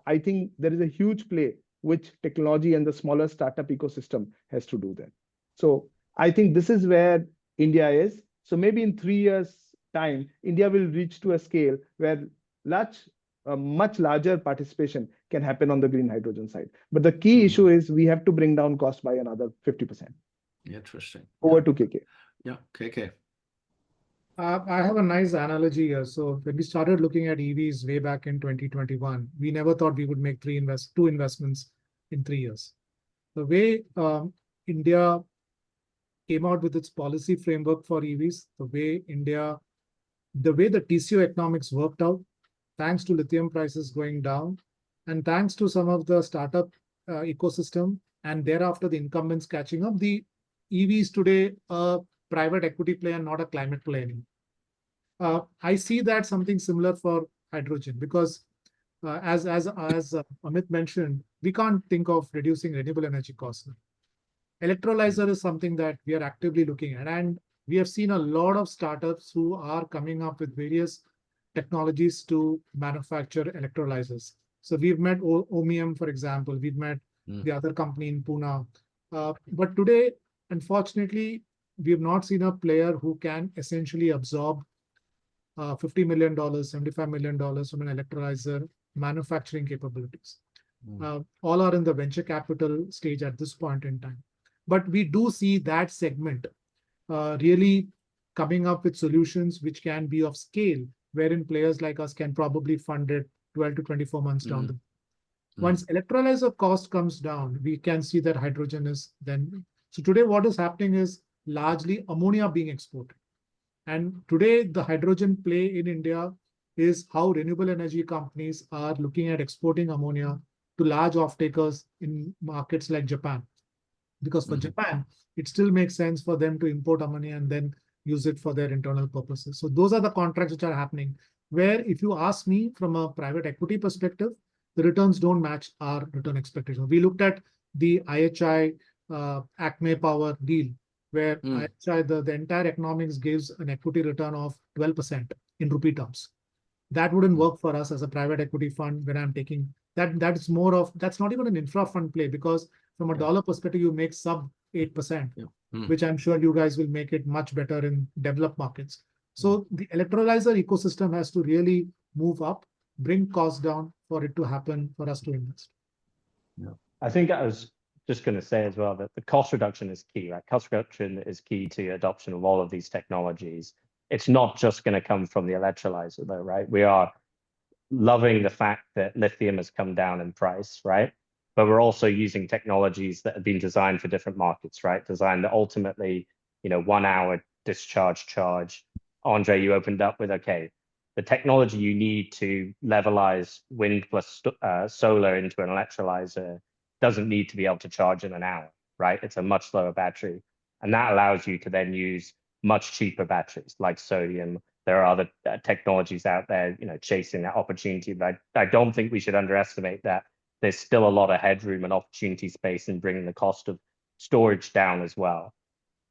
I think there is a huge play which technology and the smaller startup ecosystem has to do there. So I think this is where India is. So maybe in 3 years' time, India will reach to a scale where much larger participation can happen on the green hydrogen side. But the key issue is we have to bring down cost by another 50%. Interesting. Over to KK. Yeah, KK. I have a nice analogy here. So when we started looking at EVs way back in 2021, we never thought we would make two investments in 3 years. The way India came out with its policy framework for EVs, the way the TCO economics worked out, thanks to lithium prices going down, and thanks to some of the startup ecosystem, and thereafter the incumbents catching up, the EVs today a private equity play and not a climate play anymore. I see that something similar for hydrogen, because as Amit mentioned, we can't think of reducing renewable energy costs. Electrolyzer is something that we are actively looking at, and we have seen a lot of startups who are coming up with various technologies to manufacture electrolyzers. So we've met OMIUM, for example, we've met the other company in Pune. But today, unfortunately, we have not seen a player who can essentially absorb $50 million, $75 million from an electrolyzer manufacturing capabilities. All are in the venture capital stage at this point in time. But we do see that segment really coming up with solutions which can be of scale, wherein players like us can probably fund it 12 to 24 months down the line. Once electrolyzer cost comes down, we can see that hydrogen is then. So today what is happening is largely ammonia being exported. And today the hydrogen play in India is how renewable energy companies are looking at exporting ammonia to large off-takers in markets like Japan. Because for Japan, it still makes sense for them to import ammonia and then use it for their internal purposes. So those are the contracts which are happening, where if you ask me from a private equity perspective, the returns don't match our return expectations. We looked at the IHI Acme Power deal, where IHI, the entire economics gives an equity return of 12% in rupee terms. That wouldn't work for us as a private equity fund when I'm taking that. That's not even an infra fund play, because from a dollar perspective, you make sub 8%, which I'm sure you guys will make it much better in developed markets. So the electrolyzer ecosystem has to really move up, bring costs down for it to happen, for us to invest. I think I was just going to say as well that the cost reduction is key, right? Cost reduction is key to adoption of all of these technologies. It's not just going to come from the electrolyzer though, right? We are loving the fact that lithium has come down in price, right? But we're also using technologies that have been designed for different markets, right? Designed that ultimately, 1 hour discharge charge. Andre, you opened up with, okay, the technology you need to levelize wind plus solar into an electrolyzer doesn't need to be able to charge in an hour, right? It's a much slower battery. And that allows you to then use much cheaper batteries like sodium. There are other technologies out there, chasing that opportunity. But I don't think we should underestimate that there's still a lot of headroom and opportunity space in bringing the cost of storage down as well.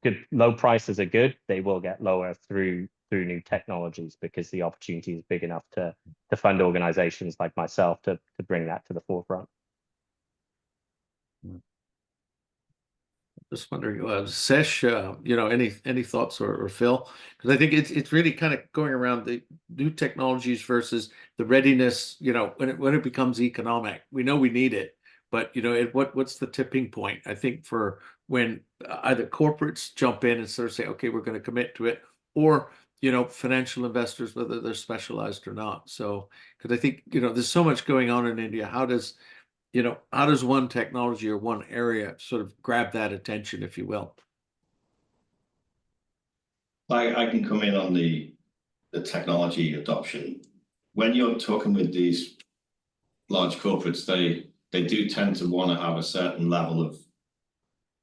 Good, low prices are good. They will get lower through new technologies because the opportunity is big enough to fund organizations like myself to bring that to the forefront. Just wondering, Sesh, any thoughts or Phil? Because I think it's really kind of going around the new technologies versus the readiness. When it becomes economic, we know we need it, but what's the tipping point? I think for when either corporates jump in and sort of say, okay, we're going to commit to it, or financial investors, whether they're specialized or not. So, because I think there's so much going on in India. How does one technology or one area sort of grab that attention, if you will? I can come in on the technology adoption. When you're talking with these large corporates, they do tend to want to have a certain level of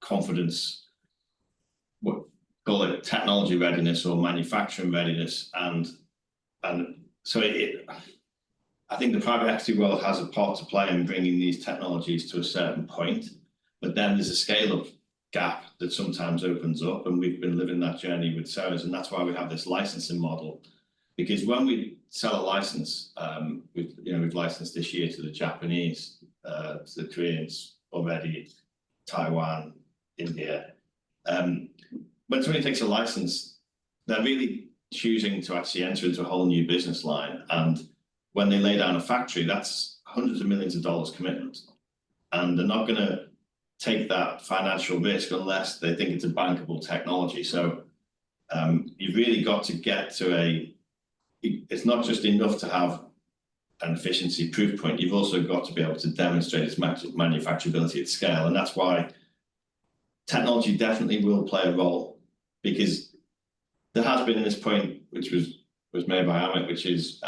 confidence, what call it technology readiness or manufacturing readiness, and so I think the private equity world has a part to play in bringing these technologies to a certain point, but then there's a scale-up gap that sometimes opens up, and we've been living that journey with Ceres, and that's why we have this licensing model. Because when we sell a license, we've licensed this year to the Japanese, to the Koreans already, Taiwan, India. When somebody takes a license, they're really choosing to actually enter into a whole new business line, and when they lay down a factory, that's hundreds of millions of dollars commitment. And they're not going to take that financial risk unless they think it's a bankable technology. So you've really got to get to it's not just enough to have an efficiency proof point. You've also got to be able to demonstrate its manufacturability at scale. And that's why technology definitely will play a role, because there has been this point, which was made by Amit, which is,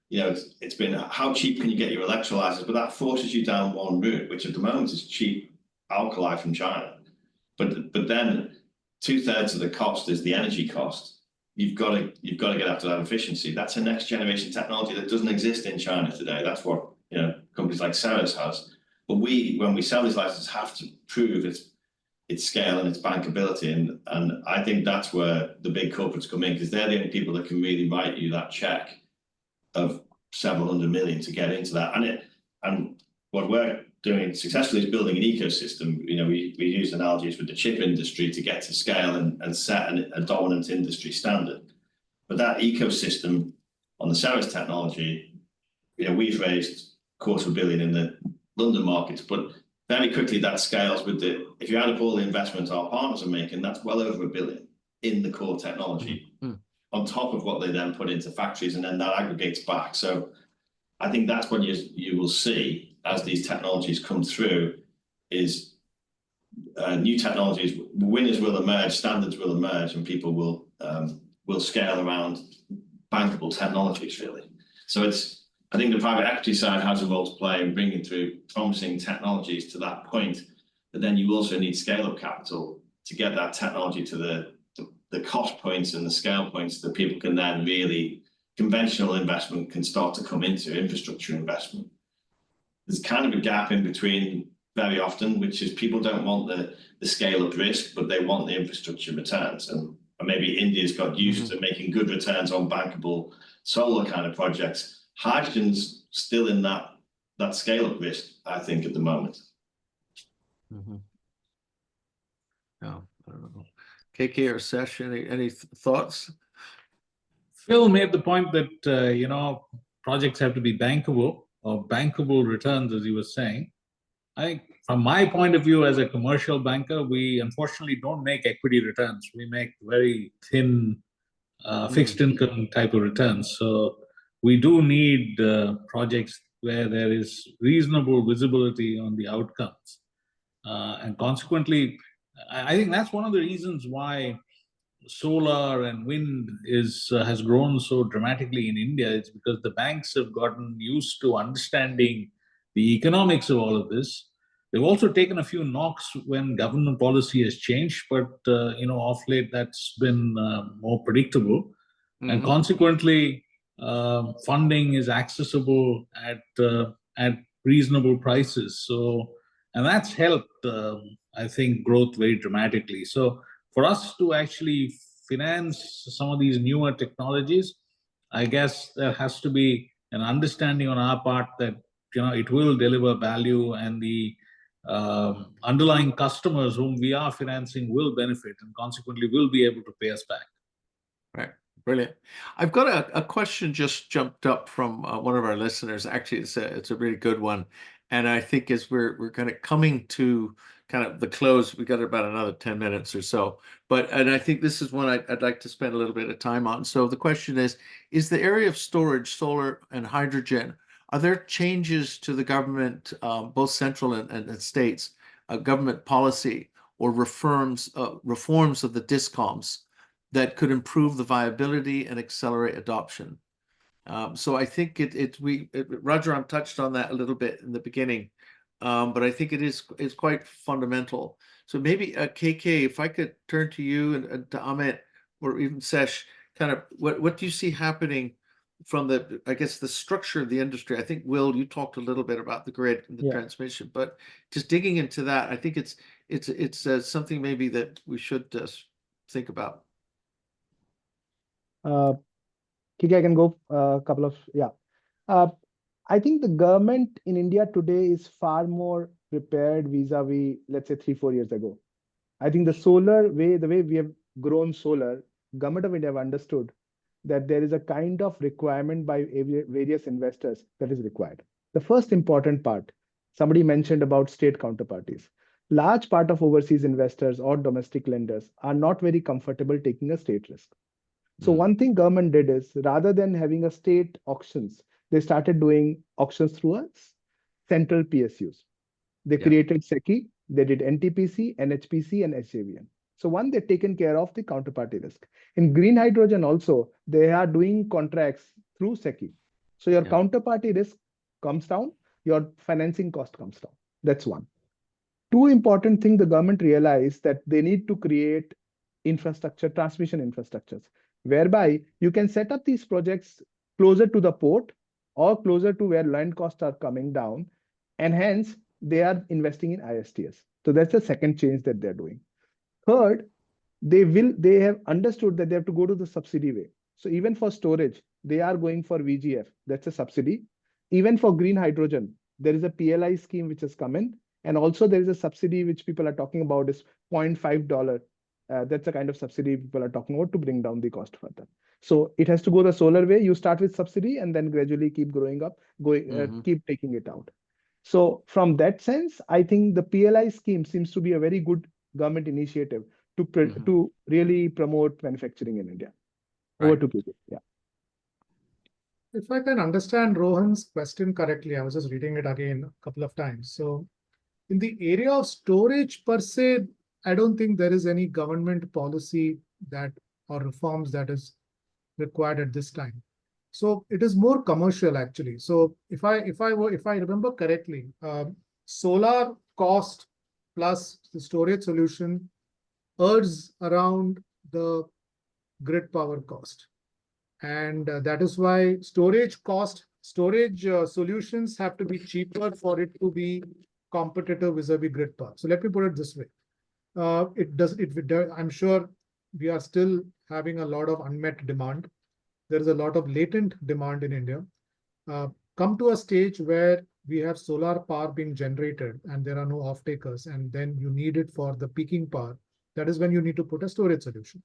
it's been how cheap can you get your electrolyzers, but that forces you down one route, which at the moment is cheap alkali from China. But then 2/3 of the cost is the energy cost. You've got to get after that efficiency. That's a next generation technology that doesn't exist in China today. That's what companies like Ceres has. But when we sell these licenses, have to prove its scale and its bankability, and I think that's where the big corporates come in, because they're the only people that can really write you that check of several hundred million to get into that. And what we're doing successfully is building an ecosystem. We use analogies with the chip industry to get to scale and set a dominant industry standard. But that ecosystem on the Ceres technology, we've raised $250 million in the London markets, but very quickly that scales with if you add up all the investments our partners are making, that's well over $1 billion in the core technology. On top of what they then put into factories, and then that aggregates back. So I think that's what you will see as these technologies come through, is new technologies, winners will emerge, standards will emerge, and people will scale around bankable technologies, really. So I think the private equity side has a role to play in bringing through promising technologies to that point, but then you also need scale-up capital to get that technology to the cost points and the scale points that people can then really, conventional investment can start to come into, infrastructure investment. There's kind of a gap in between very often, which is people don't want the scale-up risk, but they want the infrastructure returns. And maybe India's got used to making good returns on bankable solar kind of projects. Hydrogen's still in that scale-up risk, I think, at the moment. Yeah, I don't know. KK or Sesh, any thoughts? Phil made the point that projects have to be bankable, or bankable returns, as he was saying. I think from my point of view as a commercial banker, we unfortunately don't make equity returns. We make very thin fixed income type of returns. So we do need projects where there is reasonable visibility on the outcomes. And consequently, I think that's one of the reasons why solar and wind has grown so dramatically in India. It's because the banks have gotten used to understanding the economics of all of this. They've also taken a few knocks when government policy has changed, but off late that's been more predictable, and consequently, funding is accessible at reasonable prices. So, and that's helped, I think, growth very dramatically. So, for us to actually finance some of these newer technologies, I guess there has to be an understanding on our part that it will deliver value, and the underlying customers whom we are financing will benefit and consequently will be able to pay us back. Right. Brilliant. I've got a question just jumped up from one of our listeners. Actually, it's a really good one. And I think as we're kind of coming to kind of the close, we got about another 10 minutes or so. And I think this is one I'd like to spend a little bit of time on. So the question is the area of storage, solar and hydrogen, are there changes to the government, both central and states, government policy or reforms of the discoms that could improve the viability and accelerate adoption? So I think Rajaram touched on that a little bit in the beginning, but I think it's quite fundamental. So maybe KK, if I could turn to you and to Amit or even Sesh, kind of what do you see happening from I guess the structure of the industry? I think Will, you talked a little bit about the grid and the transmission, but just digging into that, I think it's something maybe that we should think about. Kiki, I can go a couple of, I think the government in India today is far more prepared vis-a-vis, let's say 3-4 years ago. I think the way we have grown solar, government of India have understood that there is a kind of requirement by various investors that is required. The first important part, somebody mentioned about state counterparties. Large part of overseas investors or domestic lenders are not very comfortable taking a state risk. So one thing government did is, rather than having a state auctions, they started doing auctions through a central PSUs. They created SECI, they did NTPC, NHPC, and SJVN. So one, they've taken care of the counterparty risk. In green hydrogen also, they are doing contracts through SECI. So your counterparty risk comes down, your financing cost comes down. That's one. Two important things the government realized that they need to create infrastructure, transmission infrastructures, whereby you can set up these projects closer to the port or closer to where land costs are coming down, and hence they are investing in ISTS. So that's the second change that they're doing. Third, they have understood that they have to go to the subsidy way. So even for storage, they are going for VGF, that's a subsidy. Even for green hydrogen, there is a PLI scheme which has come in, and also there is a subsidy which people are talking about is $0.5. That's a kind of subsidy people are talking about to bring down the cost further. So it has to go the solar way. You start with subsidy and then gradually keep growing up, keep taking it out. So from that sense, I think the PLI scheme seems to be a very good government initiative to really promote manufacturing in India. Over to KK. Yeah. If I can understand Rohan's question correctly, I was just reading it again a couple of times. So in the area of storage per se, I don't think there is any government policy or reforms that is required at this time. So it is more commercial actually. So if I remember correctly, solar cost plus the storage solution earns around the grid power cost, and that is why storage solutions have to be cheaper for it to be competitive vis-a-vis grid power. So let me put it this way. I'm sure we are still having a lot of unmet demand. There is a lot of latent demand in India. Come to a stage where we have solar power being generated and there are no off-takers, and then you need it for the peaking power. That is when you need to put a storage solution.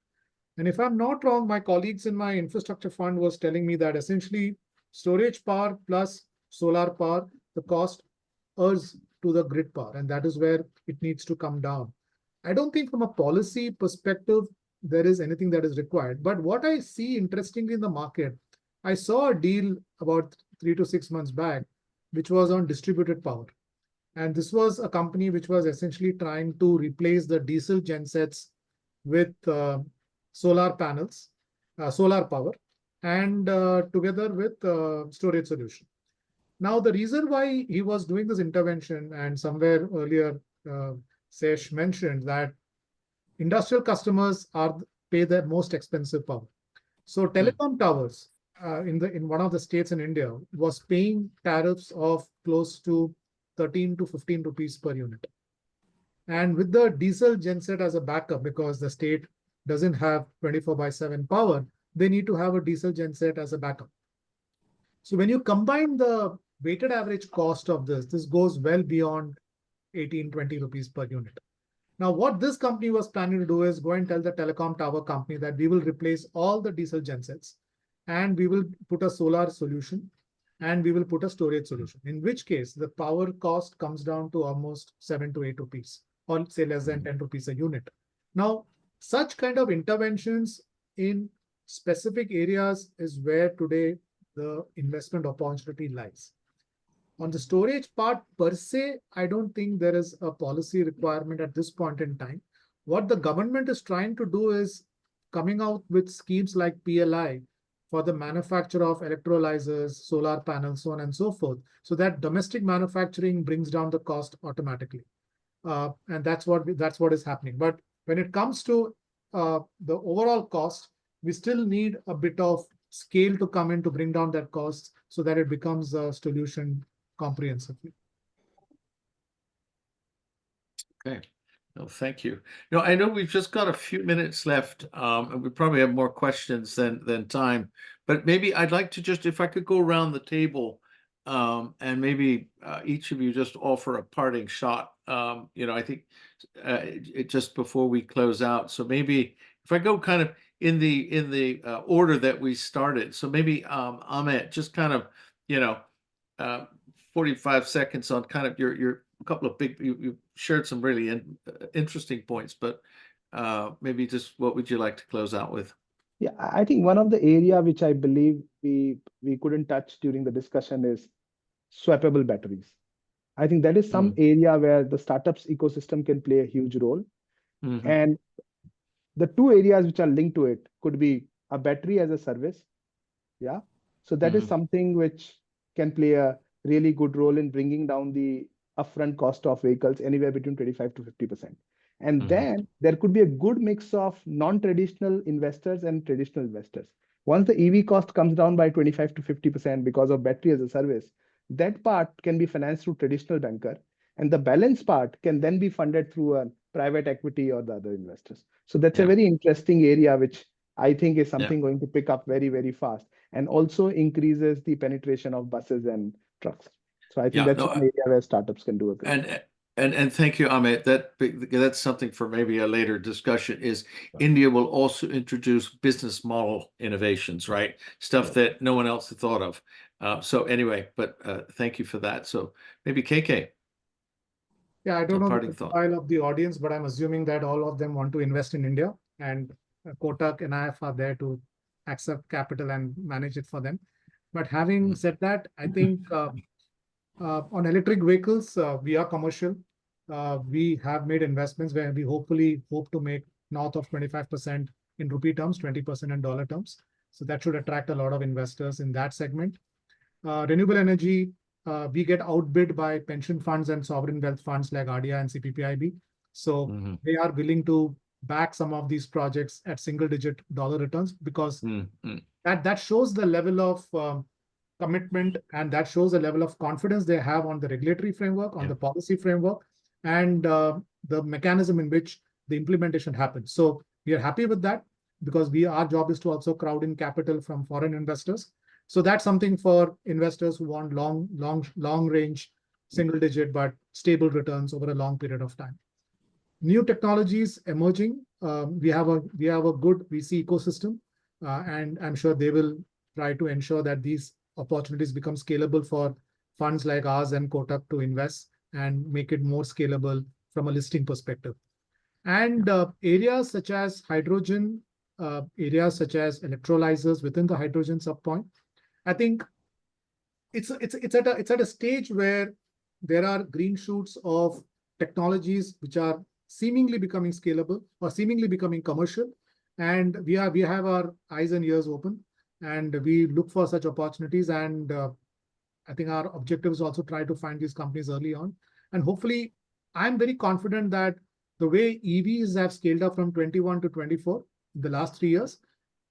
And if I'm not wrong, my colleagues in my infrastructure fund was telling me that essentially storage power plus solar power, the cost adds to the grid power, and that is where it needs to come down. I don't think from a policy perspective, there is anything that is required. But what I see interestingly in the market, I saw a deal about 3 to 6 months back, which was on distributed power. And this was a company which was essentially trying to replace the diesel gensets with solar panels, solar power, and together with storage solution. Now, the reason why he was doing this intervention, and somewhere earlier, Sesh mentioned that industrial customers pay the most expensive power. So telecom towers in one of the states in India was paying tariffs of close to 13 to 15 rupees per unit. And with the diesel genset as a backup, because the state doesn't have 24/7 power, they need to have a diesel genset as a backup. So when you combine the weighted average cost of this goes well beyond 18, 20 rupees per unit. Now, what this company was planning to do is go and tell the telecom tower company that we will replace all the diesel gensets and we will put a solar solution and we will put a storage solution, in which case the power cost comes down to almost 7 to 8 rupees, or say less than 10 rupees a unit. Now, such kind of interventions in specific areas is where today the investment opportunity lies. On the storage part per se, I don't think there is a policy requirement at this point in time. What the government is trying to do is coming out with schemes like PLI for the manufacture of electrolyzers, solar panels, so on and so forth, so that domestic manufacturing brings down the cost automatically. And that's what is happening. But when it comes to the overall cost, we still need a bit of scale to come in to bring down that cost so that it becomes a solution comprehensively. Okay. No, thank you. No, I know we've just got a few minutes left, and we probably have more questions than time. But maybe I'd like to just, if I could go around the table, and maybe each of you just offer a parting shot. I think just before we close out. So maybe if I go kind of in the order that we started. So maybe Amit, just kind of 45 seconds on kind of your couple of big, you shared some really interesting points, but maybe just what would you like to close out with? Yeah, I think one of the area which I believe we couldn't touch during the discussion is swappable batteries. I think that is some area where the startups ecosystem can play a huge role. And the two areas which are linked to it could be a battery as a service. Yeah. So that is something which can play a really good role in bringing down the upfront cost of vehicles anywhere between 25 to 50%. And then there could be a good mix of non-traditional investors and traditional investors. Once the EV cost comes down by 25 to 50% because of battery as a service, that part can be financed through traditional banker. And the balance part can then be funded through a private equity or the other investors. So that's a very interesting area, which I think is something going to pick up very, very fast, and also increases the penetration of buses and trucks. So I think that's one area where startups can do a great. And thank you, Amit. That's something for maybe a later discussion. Is India will also introduce business model innovations, right? Stuff that no one else had thought of. So anyway, but thank you for that. So maybe KK. Yeah, I don't know the profile of the audience, but I'm assuming that all of them want to invest in India, and Kotak and IF are there to accept capital and manage it for them. But having said that, I think on electric vehicles, we are commercial. We have made investments where we hopefully hope to make north of 25% in rupee terms, 20% in dollar terms. So that should attract a lot of investors in that segment. Renewable energy, we get outbid by pension funds and sovereign wealth funds like RDI and CPPIB. So they are willing to back some of these projects at single-digit dollar returns, because that shows the level of commitment, and that shows the level of confidence they have on the regulatory framework, on the policy framework, and the mechanism in which the implementation happens. So we are happy with that, because our job is to also crowd in capital from foreign investors. So that's something for investors who want long range, single digit, but stable returns over a long period of time. New technologies emerging. We have a good VC ecosystem, and I'm sure they will try to ensure that these opportunities become scalable for funds like ours and Kotak to invest and make it more scalable from a listing perspective. And areas such as hydrogen, areas such as electrolyzers within the hydrogen subpoint, I think it's at a stage where there are green shoots of technologies which are seemingly becoming scalable or seemingly becoming commercial, and we have our eyes and ears open, and we look for such opportunities. And I think our objective is also try to find these companies early on. And hopefully, I'm very confident that the way EVs have scaled up from 21 to 24 in the last 3 years,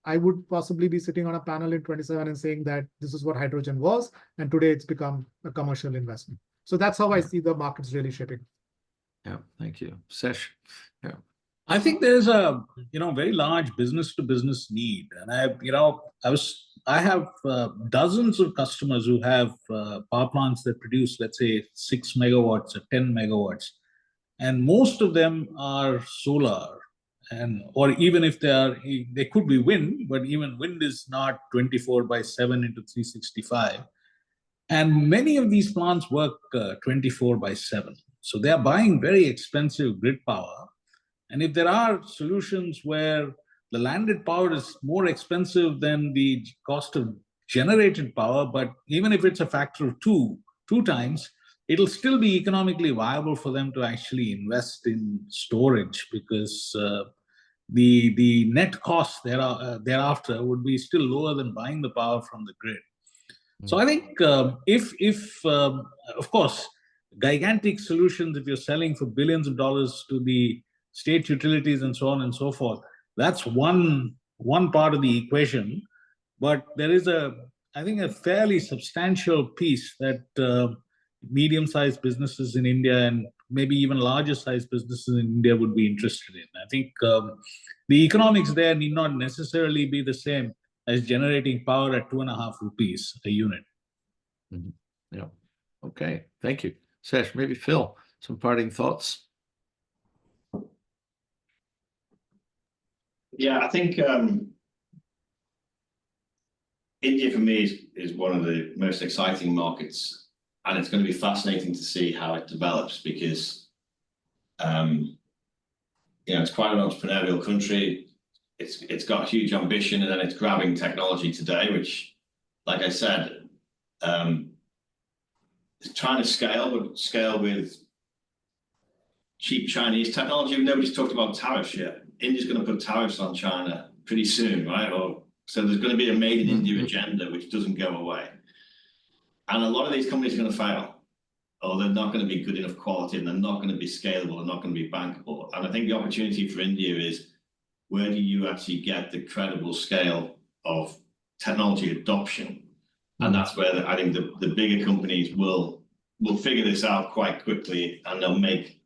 I would possibly be sitting on a panel in 27 and saying that this is what hydrogen was, and today it's become a commercial investment. So that's how I see the markets really shaping. Yeah, thank you. Sesh. Yeah. I think there's a very large business to business need, and I have dozens of customers who have power plants that produce, let's say, 6 megawatts or 10 megawatts, and most of them are solar, or even if they could be wind, but even wind is not 24/7 into 365, and many of these plants work 24/7, so they are buying very expensive grid power. And if there are solutions where the landed power is more expensive than the cost of generated power, but even if it's a factor of two times, it'll still be economically viable for them to actually invest in storage, because the net cost thereafter would be still lower than buying the power from the grid. So I think if of course, gigantic solutions, if you're selling for billions of dollars to the state utilities and so on and so forth, that's one part of the equation. But there is I think, a fairly substantial piece that medium-sized businesses in India and maybe even larger-sized businesses in India would be interested in. I think the economics there need not necessarily be the same as generating power at 2.5 rupees a unit. Mm-hmm. Yeah. Okay. Thank you. Sesh, maybe Phil, some parting thoughts? Yeah, I think India for me is one of the most exciting markets, and it's going to be fascinating to see how it develops, because it's quite an entrepreneurial country. It's got huge ambition, and then it's grabbing technology today, which, like I said, it's trying to scale with cheap Chinese technology. Nobody's talked about tariffs yet. India's going to put tariffs on China pretty soon, right? So there's going to be a made in India agenda which doesn't go away. And a lot of these companies are going to fail, or they're not going to be good enough quality, and they're not going to be scalable, and not going to be bankable. And I think the opportunity for India is, where do you actually get the credible scale of technology adoption? And that's where I think the bigger companies will figure this out quite quickly, and they'll make,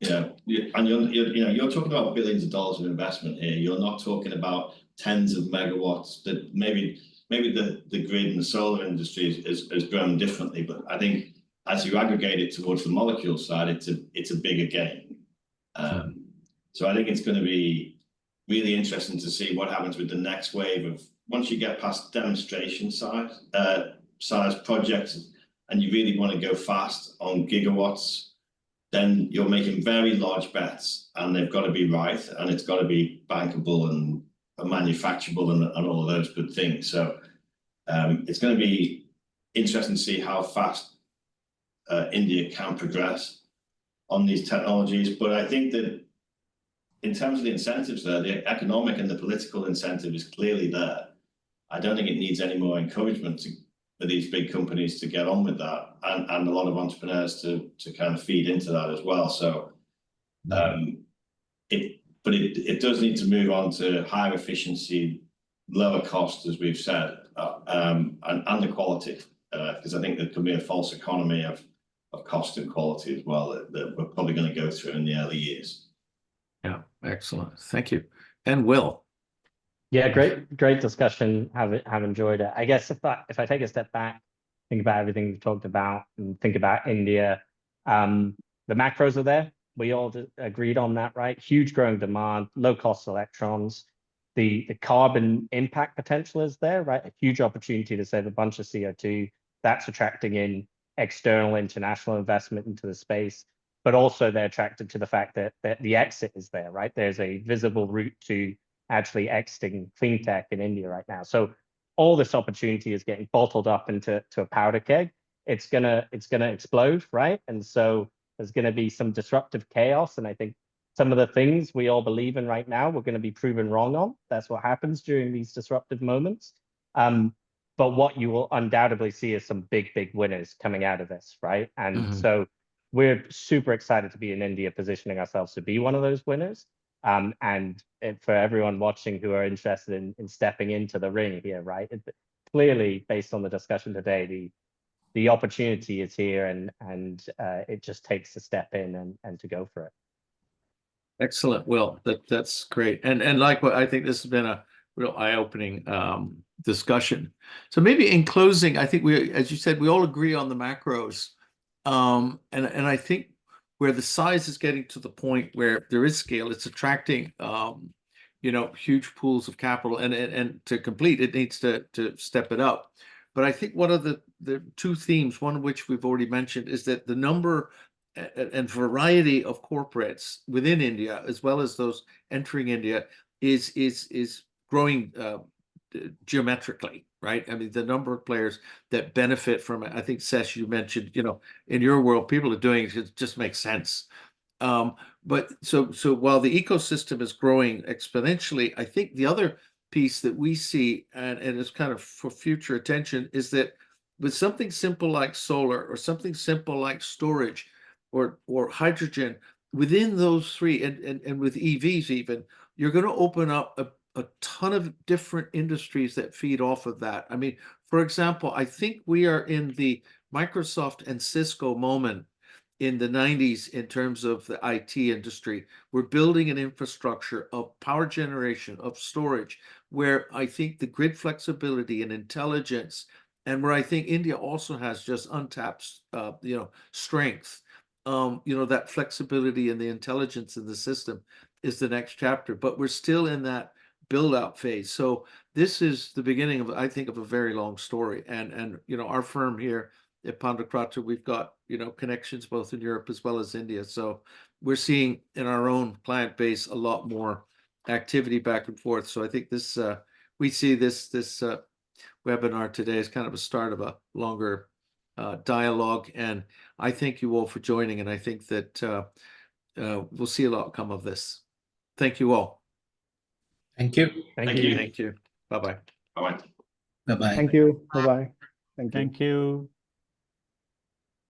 and you're talking about billions of dollars of investment here. You're not talking about tens of megawatts. That maybe the grid and the solar industry has grown differently, but I think as you aggregate it towards the molecule side, it's a bigger game. So I think it's going to be really interesting to see what happens with the next wave of, once you get past demonstration size projects, and you really want to go fast on gigawatts, then you're making very large bets, and they've got to be right, and it's got to be bankable and manufacturable and all of those good things. So it's going to be interesting to see how fast India can progress on these technologies. But I think that in terms of the incentives there, the economic and the political incentive is clearly there. I don't think it needs any more encouragement for these big companies to get on with that, and a lot of entrepreneurs to kind of feed into that as well. So it does need to move on to higher efficiency, lower cost, as we've said, and the quality, because I think there could be a false economy of cost and quality as well that we're probably going to go through in the early years. Yeah, excellent. Thank you. And Will. Yeah, great discussion. Have enjoyed it. I guess if I take a step back, think about everything we've talked about, and think about India, the macros are there. We all agreed on that, right? Huge growing demand, low cost electrons. The carbon impact potential is there, right? A huge opportunity to save a bunch of CO2. That's attracting in external international investment into the space, but also they're attracted to the fact that the exit is there, right? There's a visible route to actually exiting clean tech in India right now. So all this opportunity is getting bottled up into a powder keg. It's gonna explode, right? And so there's gonna be some disruptive chaos. And I think some of the things we all believe in right now, we're gonna be proven wrong on. That's what happens during these disruptive moments. But But what you will undoubtedly see is some big, big winners coming out of this, right? And so we're super excited to be in India, positioning ourselves to be one of those winners. And for everyone watching who are interested in stepping into the ring here, right? Clearly, based on the discussion today, the opportunity is here, and it just takes to step in and to go for it. Excellent. Well, that's great. And like what I think this has been a real eye-opening discussion. So maybe in closing, I think we, as you said, we all agree on the macros. And I think where the size is getting to the point where there is scale, it's attracting huge pools of capital, and to complete it needs to step it up. But I think one of the two themes, one of which we've already mentioned, is that the number and variety of corporates within India, as well as those entering India, is growing geometrically, right? I mean, the number of players that benefit from it. I think, Sesh, you mentioned, in your world, people are doing it just makes sense. But so while the ecosystem is growing exponentially, I think the other piece that we see, and is kind of for future attention, is that with something simple like solar, or something simple like storage, or hydrogen, within those three, and with EVs even, you're going to open up a ton of different industries that feed off of that. I mean, for example, I think we are in the Microsoft and Cisco moment in the 90s in terms of the IT industry. We're building an infrastructure of power generation, of storage, where I think the grid flexibility and intelligence, and where I think India also has just untapped, strength. That flexibility and the intelligence in the system is the next chapter, but we're still in that build out phase. So this is the beginning of, I think, of a very long story. And our firm here at Pantokrator, we've got, connections both in Europe as well as India. So we're seeing in our own client base a lot more activity back and forth. So I think this, we see this webinar today as kind of a start of a longer dialogue. And I thank you all for joining. And I think that we'll see a lot come of this. Thank you all. Thank you. Thank you. Thank you. Bye-bye. Bye-bye. Bye-bye. Thank you. Bye-bye. Thank you. Thank you.